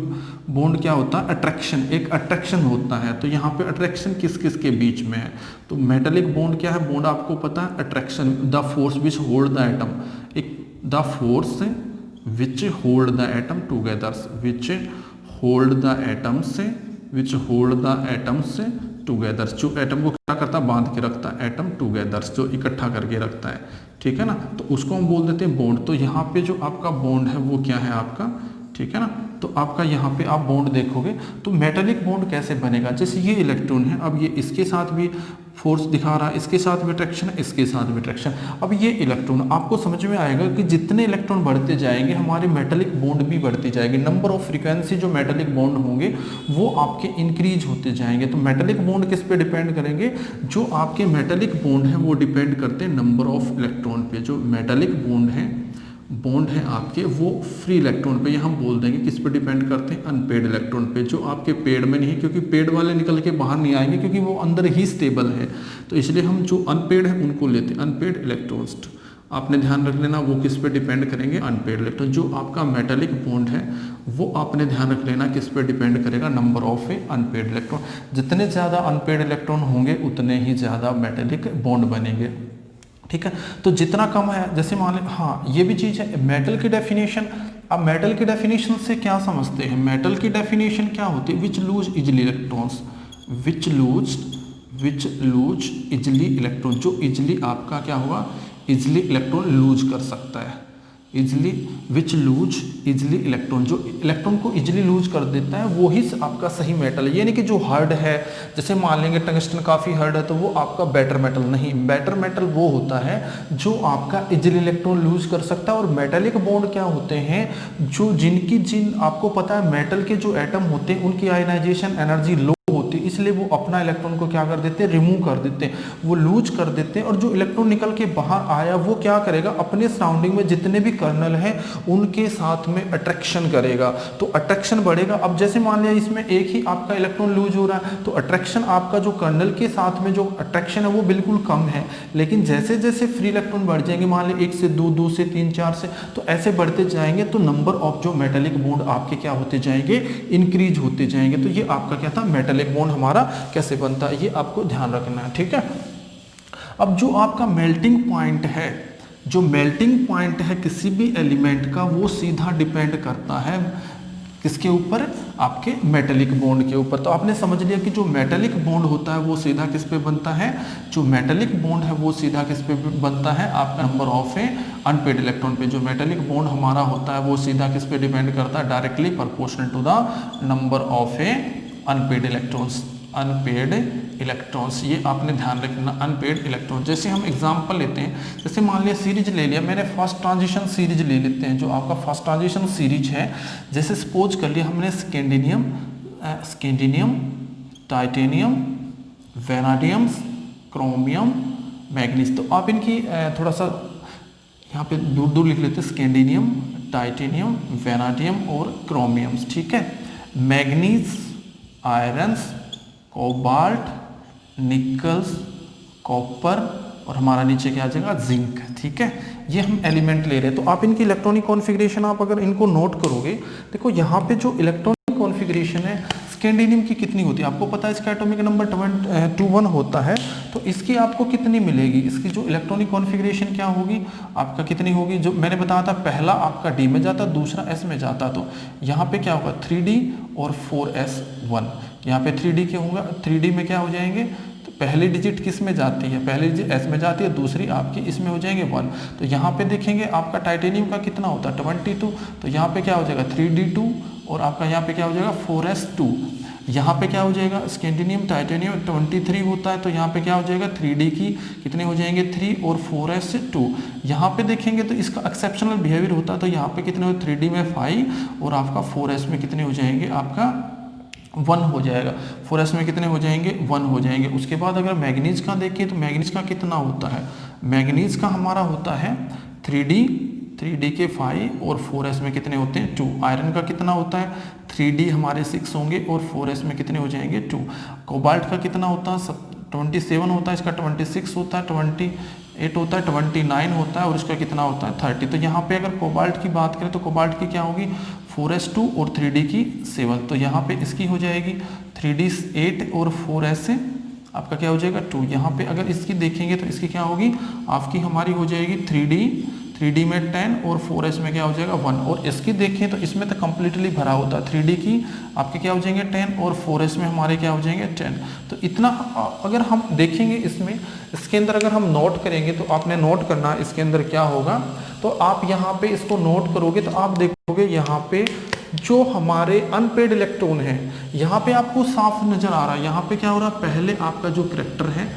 बॉन्ड क्या होता है, अट्रैक्शन, एक अट्रैक्शन होता है। तो यहाँ पे अट्रैक्शन किस किस के बीच में है, तो मेटेलिक बॉन्ड क्या है, बॉन्ड आपको पता है attraction, the force which hold the atom, एक the force which hold the atom together, which hold the atoms, which hold the atoms together, जो एटम को क्या करता है, बांध के रखता है, एटम टुगेदर, जो इकट्ठा करके रखता है। ठीक है ना, तो उसको हम बोल देते हैं बॉन्ड। तो यहाँ पे जो आपका बॉन्ड है वो क्या है आपका, ठीक है ना। तो आपका यहाँ पे आप बॉन्ड देखोगे तो मेटेलिक बॉन्ड कैसे बनेगा, जैसे ये इलेक्ट्रॉन है, अब ये इसके साथ भी फोर्स दिखा रहा है, इसके साथ भी अट्रैक्शन, इसके साथ भी अट्रैक्शन। अब ये इलेक्ट्रॉन आपको समझ में आएगा कि जितने इलेक्ट्रॉन बढ़ते जाएंगे हमारे मेटेलिक बॉन्ड भी बढ़ती जाएगी, नंबर ऑफ फ्रीक्वेंसी जो मेटेलिक बॉन्ड होंगे वो आपके इंक्रीज होते जाएंगे। तो मेटेलिक बॉन्ड किस पे डिपेंड करेंगे, जो आपके मेटेलिक बॉन्ड है वो डिपेंड करते हैं नंबर ऑफ इलेक्ट्रॉन पे। जो मेटेलिक बॉन्ड है आपके वो फ्री इलेक्ट्रॉन पे, ये हम बोल देंगे किस पे डिपेंड करते हैं, अनपेड इलेक्ट्रॉन पे, जो आपके पेड में नहीं, क्योंकि पेड वाले निकल के बाहर नहीं आएंगे क्योंकि वो अंदर ही स्टेबल है। तो इसलिए हम जो अनपेड है उनको लेते हैं, अनपेड इलेक्ट्रॉन्स। आपने ध्यान रख लेना वो किस पे डिपेंड करेंगे, अनपेड इलेक्ट्रॉन। जो आपका मेटेलिक बॉन्ड है वो आपने ध्यान रख लेना किस पे डिपेंड करेगा, नंबर ऑफ अनपेड इलेक्ट्रॉन। जितने ज़्यादा अनपेड इलेक्ट्रॉन होंगे उतने ही ज़्यादा मेटेलिक बॉन्ड बनेंगे। ठीक है, तो जितना कम है, जैसे मान लें, हाँ ये भी चीज़ है, मेटल की डेफिनेशन। अब मेटल की डेफिनेशन से क्या समझते हैं, मेटल की डेफिनेशन क्या होती है, विच लूज इजली इलेक्ट्रॉन्स, विच लूज इजली इलेक्ट्रॉन, जो इजली आपका क्या होगा, इजली इलेक्ट्रॉन लूज कर सकता है, इजली, विच लूज इजली इलेक्ट्रॉन, जो इलेक्ट्रॉन को इजली लूज कर देता है वो ही आपका सही मेटल है। यानी कि जो हार्ड है, जैसे मान लेंगे टंगस्टन काफ़ी हार्ड है तो वो आपका बेटर मेटल नहीं, बेटर मेटल वो होता है जो आपका इजली इलेक्ट्रॉन लूज कर सकता है। और मेटेलिक बॉन्ड क्या होते हैं, जो जिन आपको पता है मेटल के जो एटम होते हैं उनकी आयनाइजेशन एनर्जी लो होती है, इसलिए वो अपना इलेक्ट्रॉन को क्या कर देते हैं, रिमूव कर देते हैं, वो लूज कर देते हैं। और जो इलेक्ट्रॉन निकल के बाहर आया वो क्या करेगा, अपने सराउंडिंग में जितने भी कर्नल हैं उनके साथ में अट्रैक्शन करेगा, तो अट्रैक्शन बढ़ेगा। अब जैसे मान लिया इसमें एक ही आपका इलेक्ट्रॉन लूज हो रहा है तो अट्रैक्शन आपका जो कर्नल के साथ में जो अट्रैक्शन है वो बिल्कुल कम है। लेकिन जैसे जैसे फ्री इलेक्ट्रॉन बढ़ जाएंगे, मान लिया 1 से 2, 2 से 3, 4 से, तो ऐसे बढ़ते जाएंगे तो नंबर ऑफ जो मेटेलिक बॉन्ड आपके क्या होते जाएंगे, इंक्रीज होते जाएंगे। तो ये आपका क्या था, मेटेलिक बॉन्ड हमारा कैसे बनता है, ये आपको ध्यान रखना है। ठीक है, अब जो आपका मेल्टिंग पॉइंट है, जो मेल्टिंग पॉइंट है किसी भी एलिमेंट का, वो सीधा डिपेंड करता है किसके ऊपर, आपके मेटेलिक बॉन्ड के ऊपर। तो आपने समझ लिया कि जो मेटेलिक बॉन्ड होता है वो सीधा किस पे बनता है, जो मेटेलिक बॉन्ड है वो सीधा किस पे बनता है, आपका नंबर ऑफ अनपेड इलेक्ट्रॉन पे। जो मेटेलिक बॉन्ड हमारा होता है वो सीधा किस पे डिपेंड करता है, directly proportional to the number of unpaired electrons, unpaired electrons. ये आपने ध्यान रखना, अनपेड इलेक्ट्रॉन। जैसे हम एग्जांपल लेते हैं, जैसे मान लिया सीरीज ले लिया मैंने, फर्स्ट ट्रांजिशन सीरीज ले लेते हैं, जो आपका फर्स्ट ट्रांजिशन सीरीज है। जैसे सपोज कर लिया हमने स्कैंडिनियम, टाइटेनियम, वेनाडियम, क्रोमियम, मैग्नीज। तो आप इनकी थोड़ा सा यहाँ पे दूर दूर लिख लेते हैं, स्कैंडिनियम, टाइटेनियम, वेनाडियम और क्रोमियम्स। ठीक है, manganese, irons, cobalt, Nicholls, copper और हमारा नीचे क्या आ जाएगा, जिंक। ठीक है, ये हम एलिमेंट ले रहे हैं। तो आप इनकी इलेक्ट्रॉनिक कॉन्फ़िगरेशन आप अगर इनको नोट करोगे, देखो यहाँ पे जो इलेक्ट्रॉनिक कॉन्फ़िगरेशन है स्कैंडिनियम की कितनी होती है, आपको पता है इसका एटॉमिक नंबर 21 होता है। तो इसकी आपको कितनी मिलेगी, इसकी जो इलेक्ट्रॉनिक कॉन्फ़िगरेशन क्या होगी आपका, कितनी होगी, जो मैंने बताया था पहला आपका डी में जाता, दूसरा एस में जाता। तो यहाँ पे क्या होगा 3d और 4s1, यहाँ पे 3d के होगा, 3d में क्या हो जाएंगे, तो पहली डिजिट किस में जाती है, पहली डिजिट S में जाती है, दूसरी आपकी इसमें हो जाएंगे 1। तो यहाँ पे देखेंगे आपका टाइटेनियम का कितना होता है 22, तो यहाँ पे क्या हो जाएगा 3d2 और आपका यहाँ पे क्या हो जाएगा 4s2। यहाँ पे क्या हो जाएगा स्कैंडिनियम टाइटेनियम 23 होता है, तो यहाँ पे क्या हो जाएगा 3d की कितने हो जाएंगे 3 और 4s2। यहाँ पे देखेंगे तो इसका एक्सेप्शनल बिहेवियर होता है, तो यहाँ पे कितने हो 3d में 5 और आपका 4s में कितने हो जाएंगे आपका 1 हो जाएगा, 4s में कितने हो जाएंगे 1 हो जाएंगे। उसके बाद अगर मैग्नीज का देखिए तो मैग्नीज का कितना होता है, मैग्नीज का हमारा होता है 3d के 5 और 4s में कितने होते हैं 2। आयरन का कितना होता है 3d हमारे 6 होंगे और 4s में कितने हो जाएंगे 2। कोबाल्ट का कितना होता है 27 होता है, इसका 26 होता है, 28 होता है, 29 होता है और इसका कितना होता है 30। तो यहाँ पे अगर कोबाल्ट की बात करें तो कोबाल्ट की क्या होगी 4s2 और 3d की 7। तो यहाँ पे इसकी हो जाएगी 3d 8 और 4s से आपका क्या हो जाएगा 2। यहाँ पे अगर इसकी देखेंगे तो इसकी क्या होगी आपकी हमारी हो जाएगी 3d में 10 और 4s में क्या हो जाएगा 1। और इसकी देखें तो इसमें तो कम्प्लीटली भरा होता है, 3d की आपके क्या हो जाएंगे 10 और 4s में हमारे क्या हो जाएंगे 10। तो इतना अगर हम देखेंगे इसमें, इसके अंदर अगर हम नोट करेंगे तो आपने नोट करना इसके अंदर क्या होगा, तो आप यहाँ पे इसको नोट करोगे तो आप देखोगे यहाँ पे जो हमारे अनपेड इलेक्ट्रॉन है यहाँ पे आपको साफ नजर आ रहा है। यहाँ पे क्या हो रहा है पहले आपका जो करैक्टर है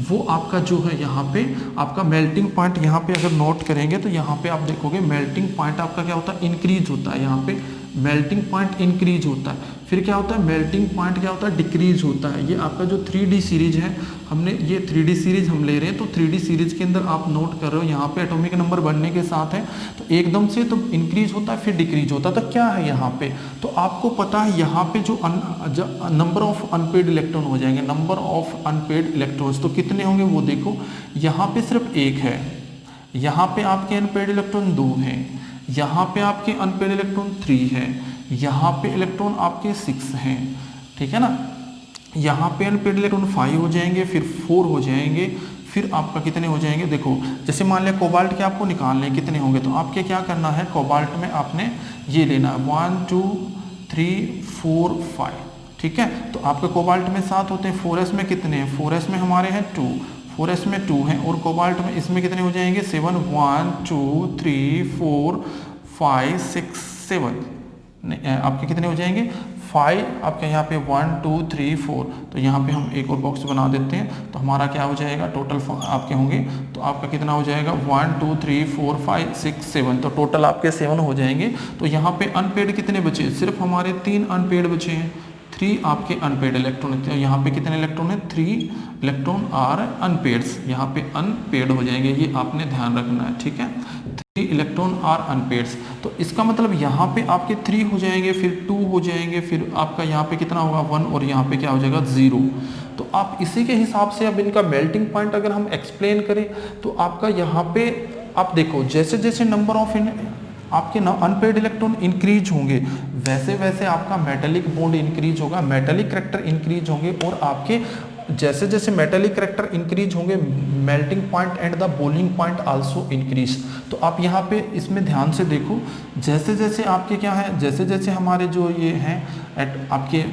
वो आपका जो है यहाँ पे आपका मेल्टिंग पॉइंट, यहाँ पे अगर नोट करेंगे तो यहाँ पे आप देखोगे मेल्टिंग पॉइंट आपका क्या होता है इंक्रीज होता है, यहाँ पे मेल्टिंग पॉइंट इंक्रीज होता है। फिर क्या होता है मेल्टिंग पॉइंट क्या होता है डिक्रीज होता है। ये आपका जो 3D सीरीज है, हमने ये 3D सीरीज हम ले रहे हैं, तो 3D सीरीज के अंदर आप नोट कर रहे हो यहाँ पे एटॉमिक नंबर बढ़ने के साथ है तो एकदम से तो इंक्रीज होता है फिर डिक्रीज होता है। तो क्या है यहाँ पे, तो आपको पता है यहाँ पे जो नंबर ऑफ अनपेड इलेक्ट्रॉन हो जाएंगे, नंबर ऑफ अनपेड इलेक्ट्रॉन्स तो कितने होंगे वो देखो, यहाँ पे सिर्फ 1 है, यहाँ पे आपके अनपेड इलेक्ट्रॉन 2 हैं, यहाँ पे आपके अनपेड इलेक्ट्रॉन 3 है, यहाँ पे इलेक्ट्रॉन आपके 6 हैं, ठीक है ना। यहाँ पे अनपेड इलेक्ट्रॉन 5 हो जाएंगे, फिर 4 हो जाएंगे, फिर आपका कितने हो जाएंगे देखो, जैसे मान लिया कोबाल्ट के आपको निकालने कितने होंगे, तो आपके क्या करना है कोबाल्ट में आपने ये लेना है 1 2 3 4 5, ठीक है। तो आपके कोबाल्ट में 7 होते हैं, 4s में कितने हैं 4s में हमारे हैं 2, 4s में 2 हैं और कोबाल्ट में इसमें कितने हो जाएंगे 7, 1 2 3 4 5 6 7 आपके कितने हो जाएंगे 5 आपके यहाँ पे 1 2 3 4। तो यहाँ पे हम एक और बॉक्स बना देते हैं तो हमारा क्या हो जाएगा टोटल आपके होंगे, तो आपका कितना हो जाएगा 1 2 3 4 5 6 7, तो टोटल आपके 7 हो जाएंगे। तो यहाँ पे अनपेड कितने बचे, सिर्फ हमारे 3 अनपेड बचे हैं, 3 आपके अनपेड इलेक्ट्रॉन। यहाँ पे कितने इलेक्ट्रॉन है 3 इलेक्ट्रॉन आर अनपेड्स, यहाँ पे अनपेड हो जाएंगे, ये आपने ध्यान रखना है, ठीक है 3 इलेक्ट्रॉन आर अनपेड्स। तो इसका मतलब यहाँ पे आपके 3 हो जाएंगे, फिर 2 हो जाएंगे, फिर आपका यहाँ पे कितना होगा 1 और यहाँ पे क्या हो जाएगा 0। तो आप इसी के हिसाब से अब इनका मेल्टिंग पॉइंट अगर हम एक्सप्लेन करें तो आपका यहाँ पे आप देखो जैसे जैसे नंबर ऑफ आपके अनपेड इलेक्ट्रॉन इंक्रीज होंगे वैसे वैसे आपका मेटेलिक बॉन्ड इंक्रीज होगा, मेटेलिक करैक्टर इंक्रीज होंगे और आपके जैसे जैसे मेटेलिक करैक्टर इंक्रीज होंगे melting point and the boiling point also increase. तो आप यहाँ पे इसमें ध्यान से देखो जैसे जैसे आपके क्या है, जैसे जैसे हमारे जो ये हैं आपके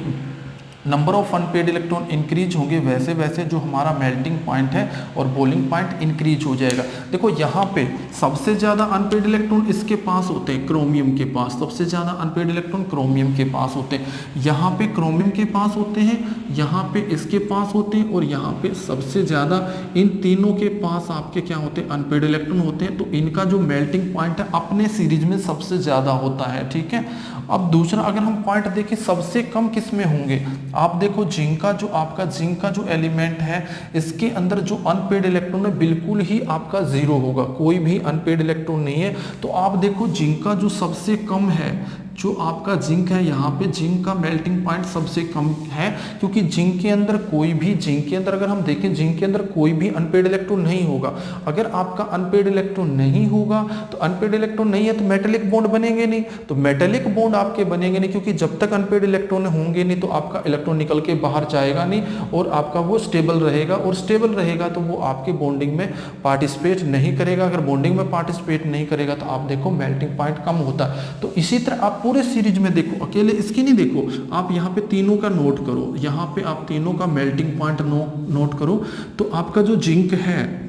number of unpaired electron increase होंगे वैसे वैसे जो हमारा मेल्टिंग पॉइंट है और बॉइलिंग पॉइंट इंक्रीज हो जाएगा। देखो यहाँ पे सबसे ज़्यादा अनपेड इलेक्ट्रॉन इसके पास होते हैं क्रोमियम के पास, सबसे ज़्यादा अनपेड इलेक्ट्रॉन क्रोमियम के पास होते हैं, यहाँ पे क्रोमियम के पास होते हैं, यहाँ पे इसके पास होते हैं और यहाँ पे सबसे ज़्यादा इन तीनों के पास आपके क्या होते हैं अनपेड इलेक्ट्रॉन होते हैं। तो इनका जो मेल्टिंग पॉइंट है अपने सीरीज में सबसे ज़्यादा होता है, ठीक है। अब दूसरा अगर हम पॉइंट देखें सबसे कम किस में होंगे, आप देखो जिंक का जो आपका जिंक का जो एलिमेंट है इसके अंदर जो अनपेड इलेक्ट्रॉन है बिल्कुल ही आपका 0 होगा, कोई भी अनपेड इलेक्ट्रॉन नहीं है। तो आप देखो जिंक का जो सबसे कम है, जो आपका जिंक है यहाँ पे जिंक का मेल्टिंग पॉइंट सबसे कम है क्योंकि जिंक के अंदर कोई भी, जिंक के अंदर अगर हम देखें जिंक के अंदर कोई भी अनपेड इलेक्ट्रॉन नहीं होगा। अगर आपका अनपेड इलेक्ट्रॉन नहीं होगा तो अनपेड इलेक्ट्रॉन नहीं है तो मेटेलिक बॉन्ड बनेंगे नहीं, तो मेटेलिक बॉन्ड आपके बनेंगे नहीं क्योंकि जब तक अनपेड इलेक्ट्रॉन होंगे नहीं तो आपका इलेक्ट्रॉन निकल के बाहर जाएगा नहीं और आपका वो स्टेबल रहेगा, और स्टेबल रहेगा तो वो आपके बॉन्डिंग में पार्टिसिपेट नहीं करेगा। अगर बॉन्डिंग में पार्टिसिपेट नहीं करेगा तो आप देखो मेल्टिंग पॉइंट कम होता है। तो इसी तरह आप पूरे सीरीज में देखो, अकेले इसकी नहीं देखो, आप यहाँ पे तीनों का नोट करो, यहाँ पे आप तीनों का मेल्टिंग पॉइंट नोट करो। तो आपका जो जिंक है,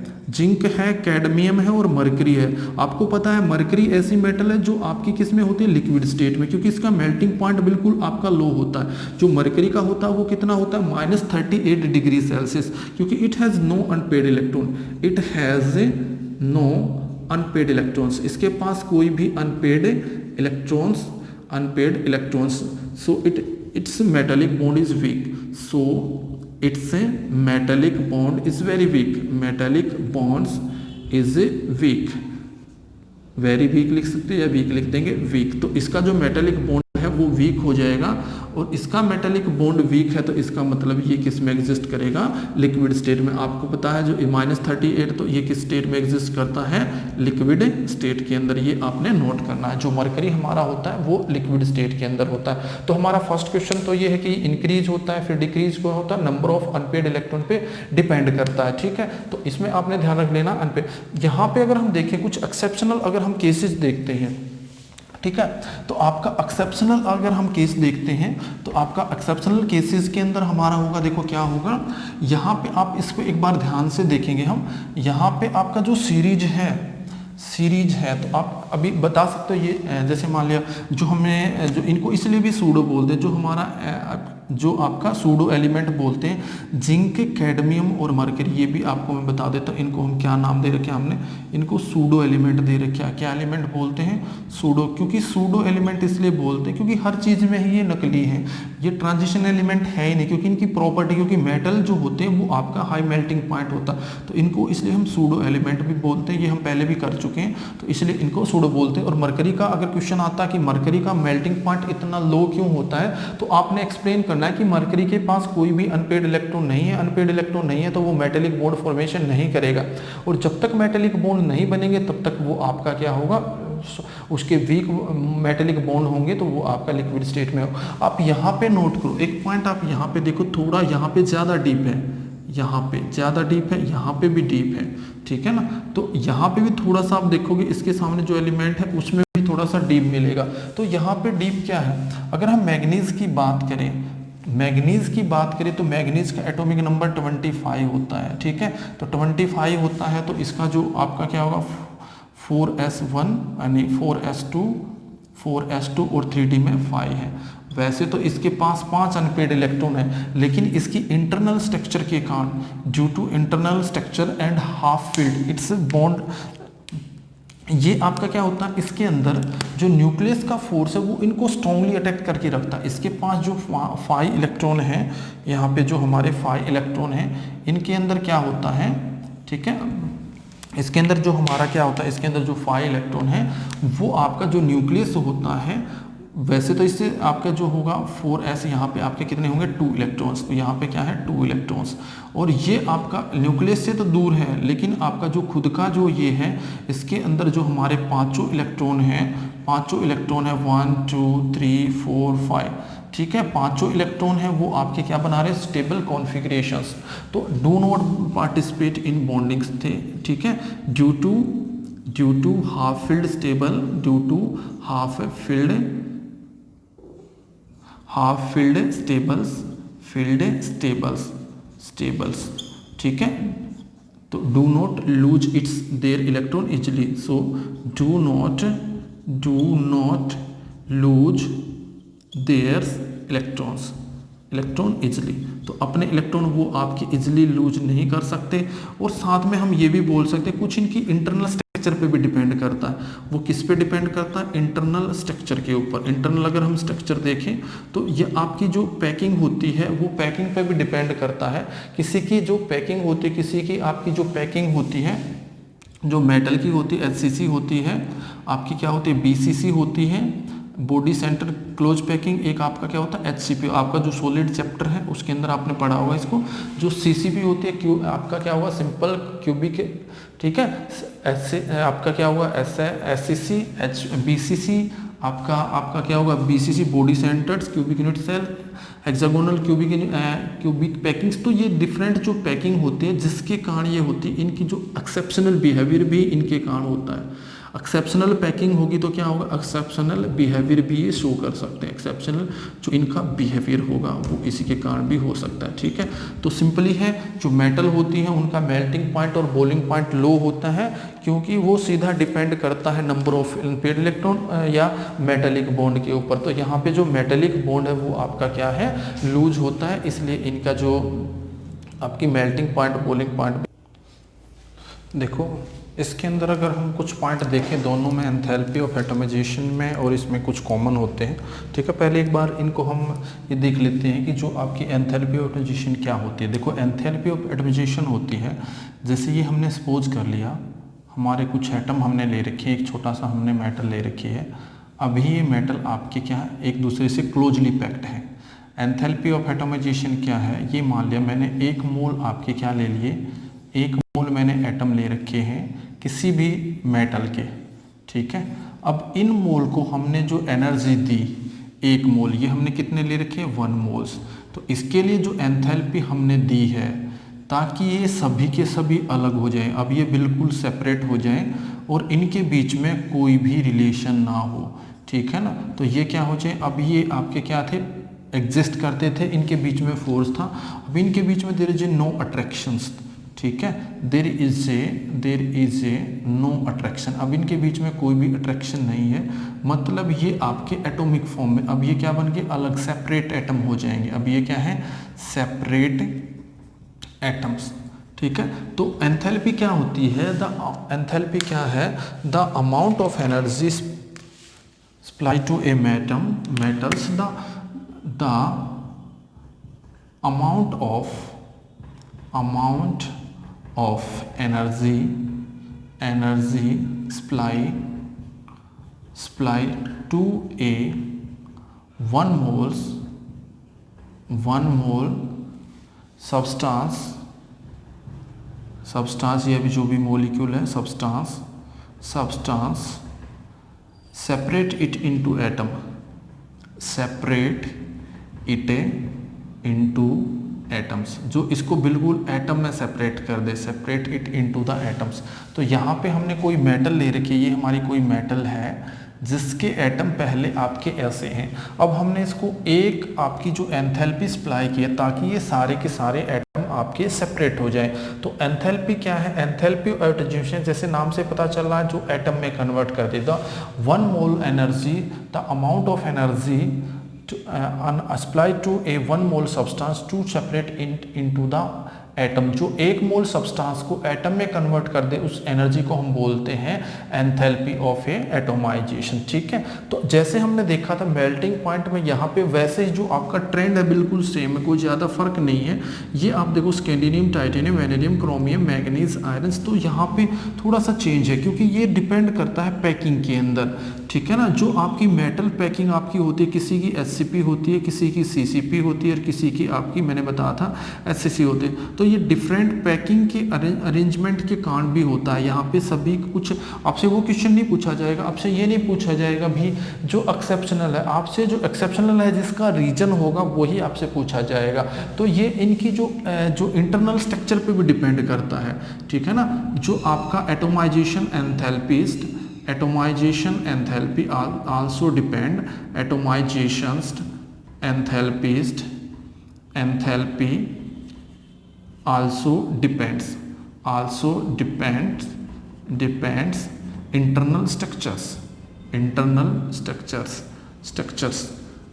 कैडमियम है और मरकरी है। आपको पता है मरकरी ऐसी मेटल है जो आपकी किस में होती है, लिक्विड स्टेट में, क्योंकि इसका मेल्टिंग पॉइंट बिल्कुल आपका लो होता है। जो मरकरी का होता है वो कितना होता है, -38 डिग्री सेल्सियस, क्योंकि it has no unpaired electron, it has no unpaired electrons, इसके पास कोई भी unpaired electrons, so its metallic bond is weak, so its metallic bond is very weak, metallic bonds is weak, very weak लिख सकते हैं या week लिख देंगे, वीक। तो इसका जो मेटालिक बॉन्ड है वो वीक हो जाएगा, और इसका मेटालिक बॉन्ड वीक है तो इसका मतलब ये किस में एग्जिस्ट करेगा, लिक्विड स्टेट में। आपको पता है जो -38 तो ये किस स्टेट में एग्जिस्ट करता है, लिक्विड स्टेट के अंदर। ये आपने नोट करना है। जो मरकरी हमारा होता है वो लिक्विड स्टेट के अंदर होता है। तो हमारा फर्स्ट क्वेश्चन तो ये है कि इंक्रीज होता है, फिर डिक्रीज को होता है, नंबर ऑफ अनपेड इलेक्ट्रॉन पे डिपेंड करता है, ठीक है। तो इसमें आपने ध्यान रख लेना अनपेड। यहाँ पे अगर हम देखें कुछ एक्सेप्शनल अगर हम केसेस देखते हैं, ठीक है, तो आपका एक्सेप्शनल अगर हम केस देखते हैं तो आपका एक्सेप्शनल केसेस के अंदर हमारा होगा, देखो क्या होगा, यहाँ पे आप इसको एक बार ध्यान से देखेंगे हम, यहाँ पे आपका जो सीरीज है तो आप अभी बता सकते हो ये, जैसे मान लिया जो हमें जो इनको इसलिए भी सूडो बोलते हैं, जो हमारा जो आपका सूडो एलिमेंट बोलते हैं, जिंक, कैडमियम और मरकरी, ये भी आपको मैं बता देता हूँ। इनको हम क्या नाम दे रखे हैं, हमने इनको सूडो एलिमेंट दे रखा है। क्या एलिमेंट बोलते हैं, सूडो। क्योंकि सूडो एलिमेंट इसलिए बोलते हैं क्योंकि हर चीज़ में ही ये नकली है, ये ट्रांजिशन एलिमेंट है ही नहीं, क्योंकि इनकी प्रॉपर्टी, क्योंकि मेटल जो होते हैं वो आपका हाई मेल्टिंग पॉइंट होता है, तो इनको इसलिए हम सूडो एलिमेंट भी बोलते हैं। ये हम पहले भी कर चुके हैं, तो इसलिए इनको सूडो बोलते हैं। और मरकरी का अगर क्वेश्चन आता है कि मरकरी का मेल्टिंग पॉइंट इतना लो क्यों होता है, तो आपने एक्सप्लेन करना है कि मरकरी के पास कोई भी अनपेड इलेक्ट्रॉन नहीं है। अनपेड इलेक्ट्रॉन नहीं है तो वो मेटेलिक बॉन्ड फॉर्मेशन नहीं करेगा, और जब तक मेटेलिक बॉन्ड नहीं बनेंगे तब तक वो आपका क्या होगा, उसके वीक मेटेलिक बॉन्ड होंगे तो वो आपका लिक्विड स्टेट में हो। आप यहाँ पे नोट करो एक पॉइंट, आप यहाँ पे देखो, थोड़ा यहाँ पे ज़्यादा डीप है, यहाँ पे ज़्यादा डीप है, यहाँ पे भी डीप है, ठीक है ना। तो यहाँ पे भी थोड़ा सा आप देखोगे, इसके सामने जो एलिमेंट है उसमें भी थोड़ा सा डीप मिलेगा। तो यहाँ पे डीप क्या है, अगर हम मैग्नीज की बात करें तो मैग्नीज का एटॉमिक नंबर 25 होता है, ठीक है। तो 25 होता है, तो इसका जो आपका क्या होगा, 4s1 यानी 4s2 और 3d में 5 है। वैसे तो इसके पास 5 अनपेड इलेक्ट्रॉन है, लेकिन इसकी इंटरनल स्ट्रक्चर के कारण, due to internal structure and half filled its bond, ये आपका क्या होता है, इसके अंदर जो न्यूक्लियस का फोर्स है वो इनको स्ट्रांगली अटैक करके रखता है। इसके पास जो 5 इलेक्ट्रॉन है, यहाँ पे जो हमारे 5 इलेक्ट्रॉन हैं, इनके अंदर क्या होता है, ठीक है, इसके अंदर जो हमारा क्या होता है, इसके अंदर जो 5 इलेक्ट्रॉन है वो आपका जो न्यूक्लियस होता है, वैसे तो इससे आपका जो होगा 4s, यहाँ पे आपके कितने होंगे, 2 इलेक्ट्रॉन्स। तो यहाँ पे क्या है, 2 इलेक्ट्रॉन्स, और ये आपका न्यूक्लियस से तो दूर है, लेकिन आपका जो खुद का जो ये है, इसके अंदर जो हमारे 5 इलेक्ट्रॉन है 1 2 3 4 5, ठीक है, 5 इलेक्ट्रॉन है वो आपके क्या बना रहे हैं, स्टेबल कॉन्फ़िगरेशंस। तो do not participate in bondings थे, ठीक है, due to half filled stable, due to half filled stables, ठीक है। तो do not lose its their electron easily, so do not lose their electron easily. तो अपने electron वो आपके इजिली लूज नहीं कर सकते। और साथ में हम ये भी बोल सकते हैं कुछ इनकी इंटरनल स्ट्रक्चर पे भी डिपेंड करता है। वो किस पे डिपेंड करता है, इंटरनल स्ट्रक्चर के ऊपर। इंटरनल अगर हम स्ट्रक्चर देखें तो ये आपकी जो पैकिंग होती है वो पैकिंग पे भी डिपेंड करता है। किसी की जो पैकिंग होती है, किसी की आपकी जो पैकिंग होती है, जो मेटल की होती है HCC होती है, आपकी क्या होती है BCC होती है, बॉडी सेंटर क्लोज पैकिंग। एक आपका क्या होता है HCP, आपका जो सॉलिड चैप्टर है उसके अंदर आपने पढ़ा होगा इसको। जो CCP होती है आपका क्या हुआ, सिंपल क्यूबिक, ठीक है। आपका क्या हुआ SCC, BCC आपका क्या होगा BCC, body centres cubic unit cell, hexagonal cubic packings. तो ये डिफरेंट जो पैकिंग होती है जिसके कारण ये होती है, इनकी जो एक्सेप्शनल बिहेवियर भी इनके कारण होता है। एक्सेप्शनल पैकिंग होगी तो क्या होगा, एक्सेप्शनल बिहेवियर भी ये शो कर सकते हैं, एक्सेप्शनल जो इनका बिहेवियर होगा वो इसी के कारण भी हो सकता है। ठीक है, तो सिंपली है जो मेटल होती है उनका मेल्टिंग पॉइंट और बॉइलिंग पॉइंट लो होता है, क्योंकि वो सीधा डिपेंड करता है नंबर ऑफ पेड इलेक्ट्रॉन या मेटेलिक बॉन्ड के ऊपर। तो यहाँ पे जो मेटेलिक बॉन्ड है वो आपका क्या है, लूज होता है, इसलिए इनका जो आपकी मेल्टिंग पॉइंट बॉइलिंग पॉइंट। देखो इसके अंदर अगर हम कुछ पॉइंट देखें, दोनों में एंथैल्पी ऑफ एटमाइजेशन में और इसमें कुछ कॉमन होते हैं। ठीक है, पहले एक बार इनको हम ये देख लेते हैं कि जो आपकी एंथैल्पी ऑफ एटमाइजेशन क्या होती है। देखो एंथैल्पी ऑफ एटमाइजेशन होती है, जैसे ये हमने सपोज कर लिया हमारे कुछ एटम हमने ले रखे हैं, एक छोटा सा हमने मेटल ले रखी है, अभी ये मेटल आपके क्या है, एक दूसरे से क्लोजली पैक्ड है। एंथैल्पी ऑफ एटमाइजेशन क्या है, ये मान लिया मैंने 1 मोल आपके क्या ले लिए, 1 मोल मैंने एटम ले रखे हैं किसी भी मेटल के। ठीक है, अब इन मोल को हमने जो एनर्जी दी 1 मोल, ये हमने कितने ले रखे हैं, 1 मोल्स। तो इसके लिए जो एंथैल्पी हमने दी है ताकि ये सभी के सभी अलग हो जाएं, अब ये बिल्कुल सेपरेट हो जाएं और इनके बीच में कोई भी रिलेशन ना हो। ठीक है ना, तो ये क्या हो जाए, अब ये आपके क्या थे, एग्जिस्ट करते थे, इनके बीच में फोर्स था, अब इनके बीच में there is a no attractions. ठीक है, there is a no attraction, अब इनके बीच में कोई भी अट्रैक्शन नहीं है, मतलब ये आपके एटॉमिक फॉर्म में, अब ये क्या बन गए, अलग सेपरेट एटम हो जाएंगे। अब ये क्या है, सेपरेट एटम्स। ठीक है, तो एंथैल्पी क्या होती है, एंथैल्पी क्या है, the amount of energy supply to a metals, the amount of energy supply to a 1 mole substance या भी जो भी मॉलिक्यूल है, substance separate it into atom, atoms, जो इसको बिल्कुल एटम में सेपरेट कर दे, separate it into the atoms. तो यहाँ पे हमने कोई मेटल ले रखी है, ये हमारी कोई मेटल है जिसके एटम पहले आपके ऐसे हैं, अब हमने इसको एक आपकी जो एंथैल्पी सप्लाई की है ताकि ये सारे के सारे एटम आपके सेपरेट हो जाएं। तो एंथैल्पी क्या है, एंथैल्पी ऑफ एटमाइजेशन जैसे नाम से पता चल रहा है, जो एटम में कन्वर्ट कर देता। 1 mole energy, the amount of energy supply to a 1 mole substance to separate into the atom, जो 1 मोल सब्सटेंस को एटम में कन्वर्ट कर दे, उस एनर्जी को हम बोलते हैं एंथैल्पी ऑफ ए एटमाइजेशन। ठीक है, तो जैसे हमने देखा था मेल्टिंग पॉइंट में, यहाँ पे वैसे ही जो आपका ट्रेंड है बिल्कुल सेम है, कोई ज़्यादा फर्क नहीं है। ये आप देखो scandium, titanium, vanadium, chromium, manganese, iron, तो यहाँ पे थोड़ा सा चेंज है क्योंकि ये डिपेंड करता है पैकिंग के अंदर। ठीक है ना, जो आपकी मेटल पैकिंग आपकी होती है, किसी की SCP होती है, किसी की CCP होती है और किसी की आपकी मैंने बताया था SCC होते हैं। तो ये डिफरेंट पैकिंग के अरेंजमेंट के कारण भी होता है। यहाँ पे सभी कुछ आपसे वो क्वेश्चन नहीं पूछा जाएगा, आपसे ये नहीं पूछा जाएगा भी जो एक्सेप्शनल है, आपसे जो एक्सेप्शनल है जिसका रीजन होगा वही आपसे पूछा जाएगा। तो ये इनकी जो इंटरनल स्ट्रक्चर पे भी डिपेंड करता है। ठीक है ना, जो आपका atomization enthalpy also depend, enthalpy also depends internal structures।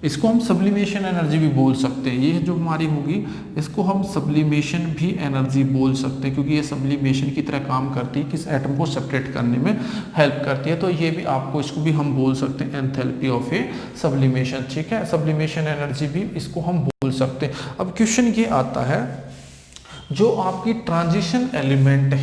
इसको हम सब्लिमेशन एनर्जी भी बोल सकते हैं। ये जो हमारी होगी इसको हम सब्लिमेशन भी एनर्जी बोल सकते हैं, क्योंकि ये सब्लिमेशन की तरह काम करती है, किस एटम को सेपरेट करने में हेल्प करती है। तो ये भी आपको, इसको भी हम बोल सकते हैं एंथैल्पी ऑफ ए सब्लिमेशन। ठीक है, सब्लिमेशन एनर्जी भी इसको हम बोल सकते हैं। अब क्वेश्चन ये आता है, जो आपकी ट्रांजिशन एलिमेंट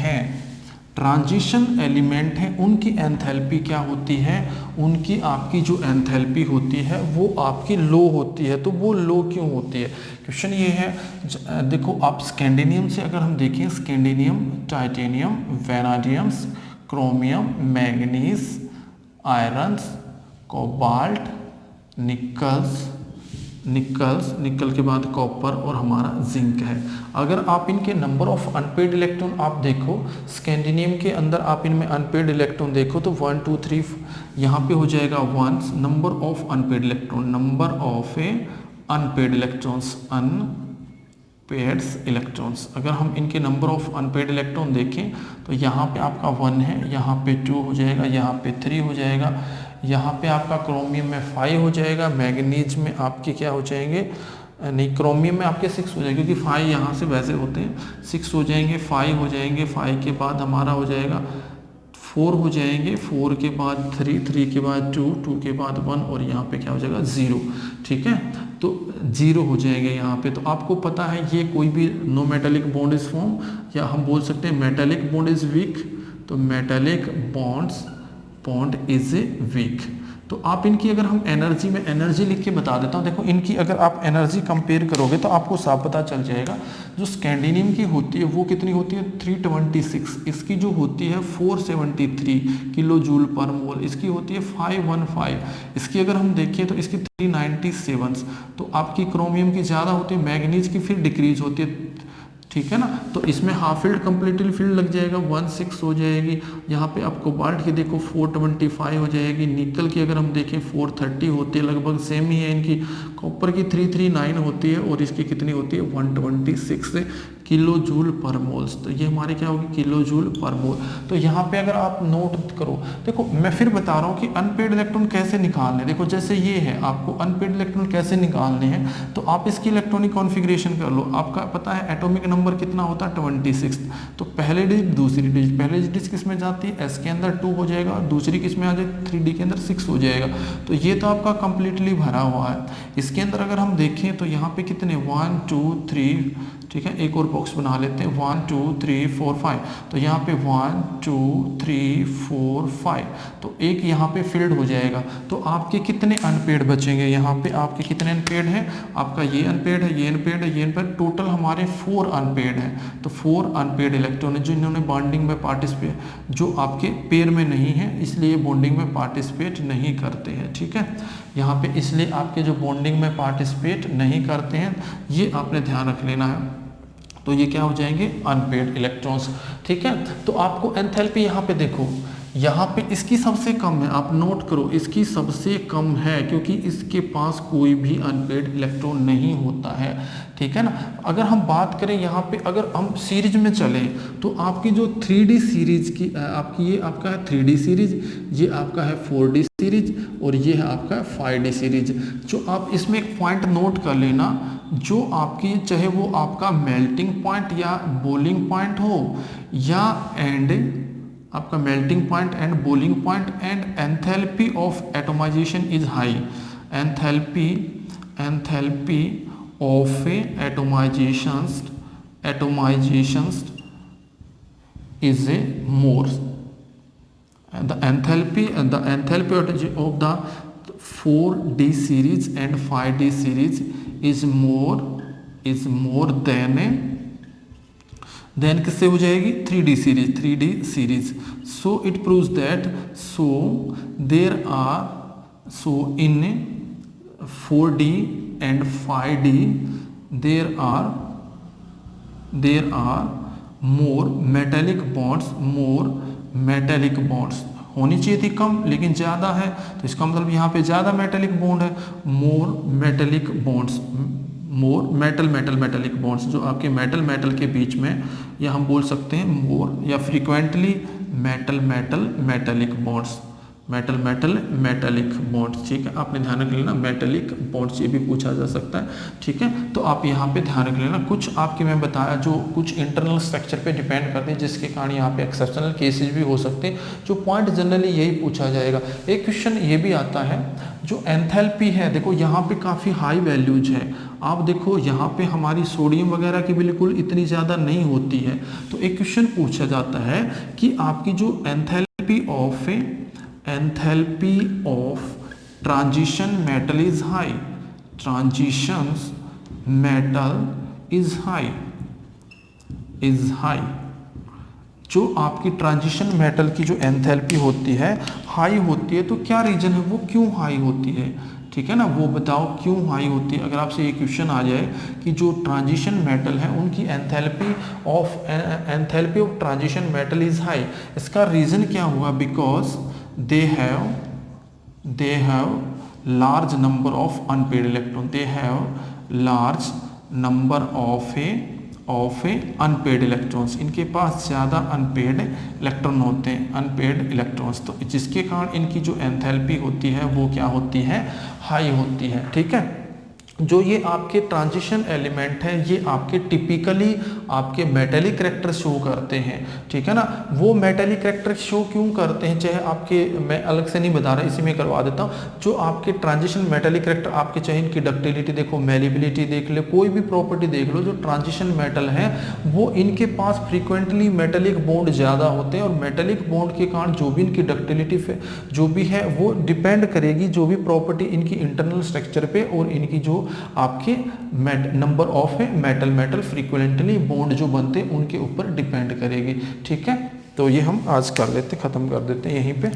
हैं, उनकी एंथैल्पी क्या होती है, उनकी आपकी जो एंथैल्पी होती है वो आपकी लो होती है। तो वो लो क्यों होती है, क्वेश्चन ये है। देखो आप स्कैंडिनियम से अगर हम देखें, scandium, titanium, vanadium, chromium, manganese, irons, cobalt, nickels, nickel के बाद कॉपर और हमारा जिंक है। अगर आप इनके नंबर ऑफ अनपेड इलेक्ट्रॉन आप देखो, स्कैंडिनियम के अंदर आप इनमें अनपेड इलेक्ट्रॉन देखो तो 1 2 3 यहाँ पे हो जाएगा 1 number of unpaired electron, number of unpaired electrons, unpaired electrons. अगर हम इनके नंबर ऑफ अनपेड इलेक्ट्रॉन देखें तो यहाँ पे आपका 1 है, यहाँ पे 2 हो जाएगा, यहाँ पे 3 हो जाएगा, यहाँ पे आपका क्रोमियम में 5 हो जाएगा, मैग्नीज में आपके क्या हो जाएंगे, नहीं क्रोमियम में आपके 6 हो जाएंगे क्योंकि 5 यहाँ से वैसे होते हैं, 6 हो जाएंगे, 5 हो जाएंगे, 5 के बाद हमारा हो जाएगा 4 हो जाएंगे, 4 के बाद 3, 3 के बाद 2, 2 के बाद 1 और यहाँ पे क्या हो जाएगा 0। ठीक है, तो 0 हो जाएंगे यहाँ पे। तो आपको पता है ये कोई भी no metallic bond is form, या हम बोल सकते हैं मेटेलिक बॉन्ड इज वीक, तो मेटेलिक बॉन्ड इज वीक। तो आप इनकी अगर हम एनर्जी में एनर्जी लिख के बता देता हूँ, देखो इनकी अगर आप एनर्जी कंपेयर करोगे तो आपको साफ पता चल जाएगा। जो स्कैंडिनियम की होती है वो कितनी होती है 326, इसकी जो होती है 473 किलो जूल पर मोल, इसकी होती है 515, इसकी अगर हम देखें तो इसकी 397। तो आपकी क्रोमियम की ज़्यादा होती है, मैग्नीज की फिर डिक्रीज होती है। ठीक है ना, तो इसमें हाफ फील्ड कंप्लीटली फील्ड लग जाएगा, 16 हो जाएगी। यहाँ पे आप कोबाल्ट की देखो 425 हो जाएगी, निकल की अगर हम देखें 430 होती है, लगभग सेम ही है इनकी। कॉपर की 339 होती है और इसकी कितनी होती है 126 किलो जूल पर मोल्स। तो ये हमारे क्या होगी किलो जूल पर मोल। तो यहाँ पे अगर आप नोट करो, देखो मैं फिर बता रहा हूँ कि अनपेड इलेक्ट्रॉन कैसे निकालने। देखो जैसे ये है, आपको अनपेड इलेक्ट्रॉन कैसे निकालने हैं, तो आप इसकी इलेक्ट्रॉनिक कॉन्फ़िगरेशन कर लो। आपका पता है एटॉमिक नंबर कितना होता है 26। तो पहले डिजिट दूसरी डिजिट, पहले डिजिट किस में जाती है एस के अंदर 2 हो जाएगा, और दूसरी किस में आ जाए 3D के अंदर 6 हो जाएगा। तो ये तो आपका कंप्लीटली भरा हुआ है। इसके अंदर अगर हम देखें तो यहाँ पे कितने 1 2 3, ठीक है, एक और बॉक्स बना लेते हैं 1 2 3 4 5। तो यहाँ पे 1 2 3 4 5, तो एक यहाँ पे फिल्ड हो जाएगा। तो आपके कितने अनपेड बचेंगे, यहाँ पे आपके कितने अनपेड हैं, आपका ये अनपेड है, ये अनपेड है, ये अनपेड, टोटल हमारे 4 अनपेड हैं। तो 4 अनपेड इलेक्ट्रॉन है जो इन्होंने बॉन्डिंग में पार्टिसिपेट, जो आपके पेयर में नहीं है इसलिए बॉन्डिंग में पार्टिसिपेट नहीं करते हैं। ठीक है, यहाँ पे इसलिए आपके जो बॉन्डिंग में पार्टिसिपेट नहीं करते हैं ये आपने ध्यान रख लेना है। तो ये क्या हो जाएंगे अनपेड इलेक्ट्रॉन्स। ठीक है, तो आपको एंथैल्पी यहाँ पे देखो, यहाँ पे इसकी सबसे कम है, आप नोट करो इसकी सबसे कम है क्योंकि इसके पास कोई भी अनपेड इलेक्ट्रॉन नहीं होता है। ठीक है ना, अगर हम बात करें यहाँ पे, अगर हम सीरीज में चलें तो आपकी जो 3D सीरीज की आपकी, ये आपका है 3D सीरीज, ये आपका है 4D सीरीज और ये है आपका 5D सीरीज। जो आप इसमें एक पॉइंट नोट कर लेना, जो आपकी चाहे वो आपका मेल्टिंग पॉइंट या बॉइलिंग पॉइंट हो या एंड आपका melting point and boiling point and enthalpy of atomisation is high, enthalpy of atomisations is a more, the enthalpy of the 4D series and 5D series is more than किससे हो जाएगी 3D series. So it proves that in 4D and 5D there are more metallic bonds, होनी चाहिए थी कम लेकिन ज़्यादा है, तो इसका मतलब यहाँ पे ज़्यादा मेटेलिक बॉन्ड है। मोर मेटेलिक बॉन्ड्स जो आपके मेटल के बीच में, या हम बोल सकते हैं मोर या फ्रीक्वेंटली मेटेलिक बॉन्ड्स। ठीक है, आपने ध्यान रख लेना मेटेलिक बॉन्ड्स, ये भी पूछा जा सकता है। ठीक है, तो आप यहाँ पे ध्यान रख लेना। कुछ आपके मैं बताया जो कुछ इंटरनल स्ट्रक्चर पे डिपेंड करते हैं जिसके कारण यहाँ पे एक्सेप्शनल केसेस भी हो सकते हैं। जो पॉइंट जनरली यही पूछा जाएगा। एक क्वेश्चन ये भी आता है जो एंथैल्पी है, देखो यहाँ पे काफ़ी हाई वैल्यूज है। आप देखो यहाँ पे हमारी सोडियम वगैरह की बिल्कुल इतनी ज़्यादा नहीं होती है। तो एक क्वेश्चन पूछा जाता है कि आपकी जो enthalpy of transition metal is high, जो आपकी ट्रांजिशन मेटल की जो एंथैल्पी होती है हाई होती है, तो क्या रीजन है वो क्यों हाई होती है, ठीक है ना, वो बताओ क्यों हाई होती है। अगर आपसे ये क्वेश्चन आ जाए कि जो ट्रांजिशन मेटल है उनकी enthalpy of transition metal is high, इसका रीजन क्या हुआ? Because they have large number of unpaired electron, they have large number of A unpaired electrons, इनके पास ज़्यादा अनपेड इलेक्ट्रॉन होते हैं, अनपेड इलेक्ट्रॉन्स, तो जिसके कारण इनकी जो एंथैल्पी होती है वो क्या होती है? हाई होती है। ठीक है, जो ये आपके ट्रांजिशन एलिमेंट है ये आपके टिपिकली आपके मेटेलिक कैरेक्टर शो करते हैं। ठीक है ना, वो मेटेलिक कैरेक्टर शो क्यों करते हैं, चाहे आपके, मैं अलग से नहीं बता रहा, इसी में करवा देता हूँ। जो आपके ट्रांजिशन मेटेलिक कैरेक्टर आपके, चाहे इनकी डक्टिलिटी देखो, मेलिबिलिटी देख ले, कोई भी प्रॉपर्टी देख लो, जो ट्रांजिशन मेटल है वो इनके पास फ्रीक्वेंटली मेटेलिक बॉन्ड ज़्यादा होते हैं, और मेटेलिक बॉन्ड के कारण जो भी इनकी डक्टिलिटी जो भी है वो डिपेंड करेगी जो भी प्रॉपर्टी इनकी इंटरनल स्ट्रक्चर पे, और इनकी जो आपके number of metal frequently bond जो बनते हैं उनके ऊपर डिपेंड करेगी। ठीक है, तो ये हम आज कर लेते, खत्म कर देते हैं यहीं पे।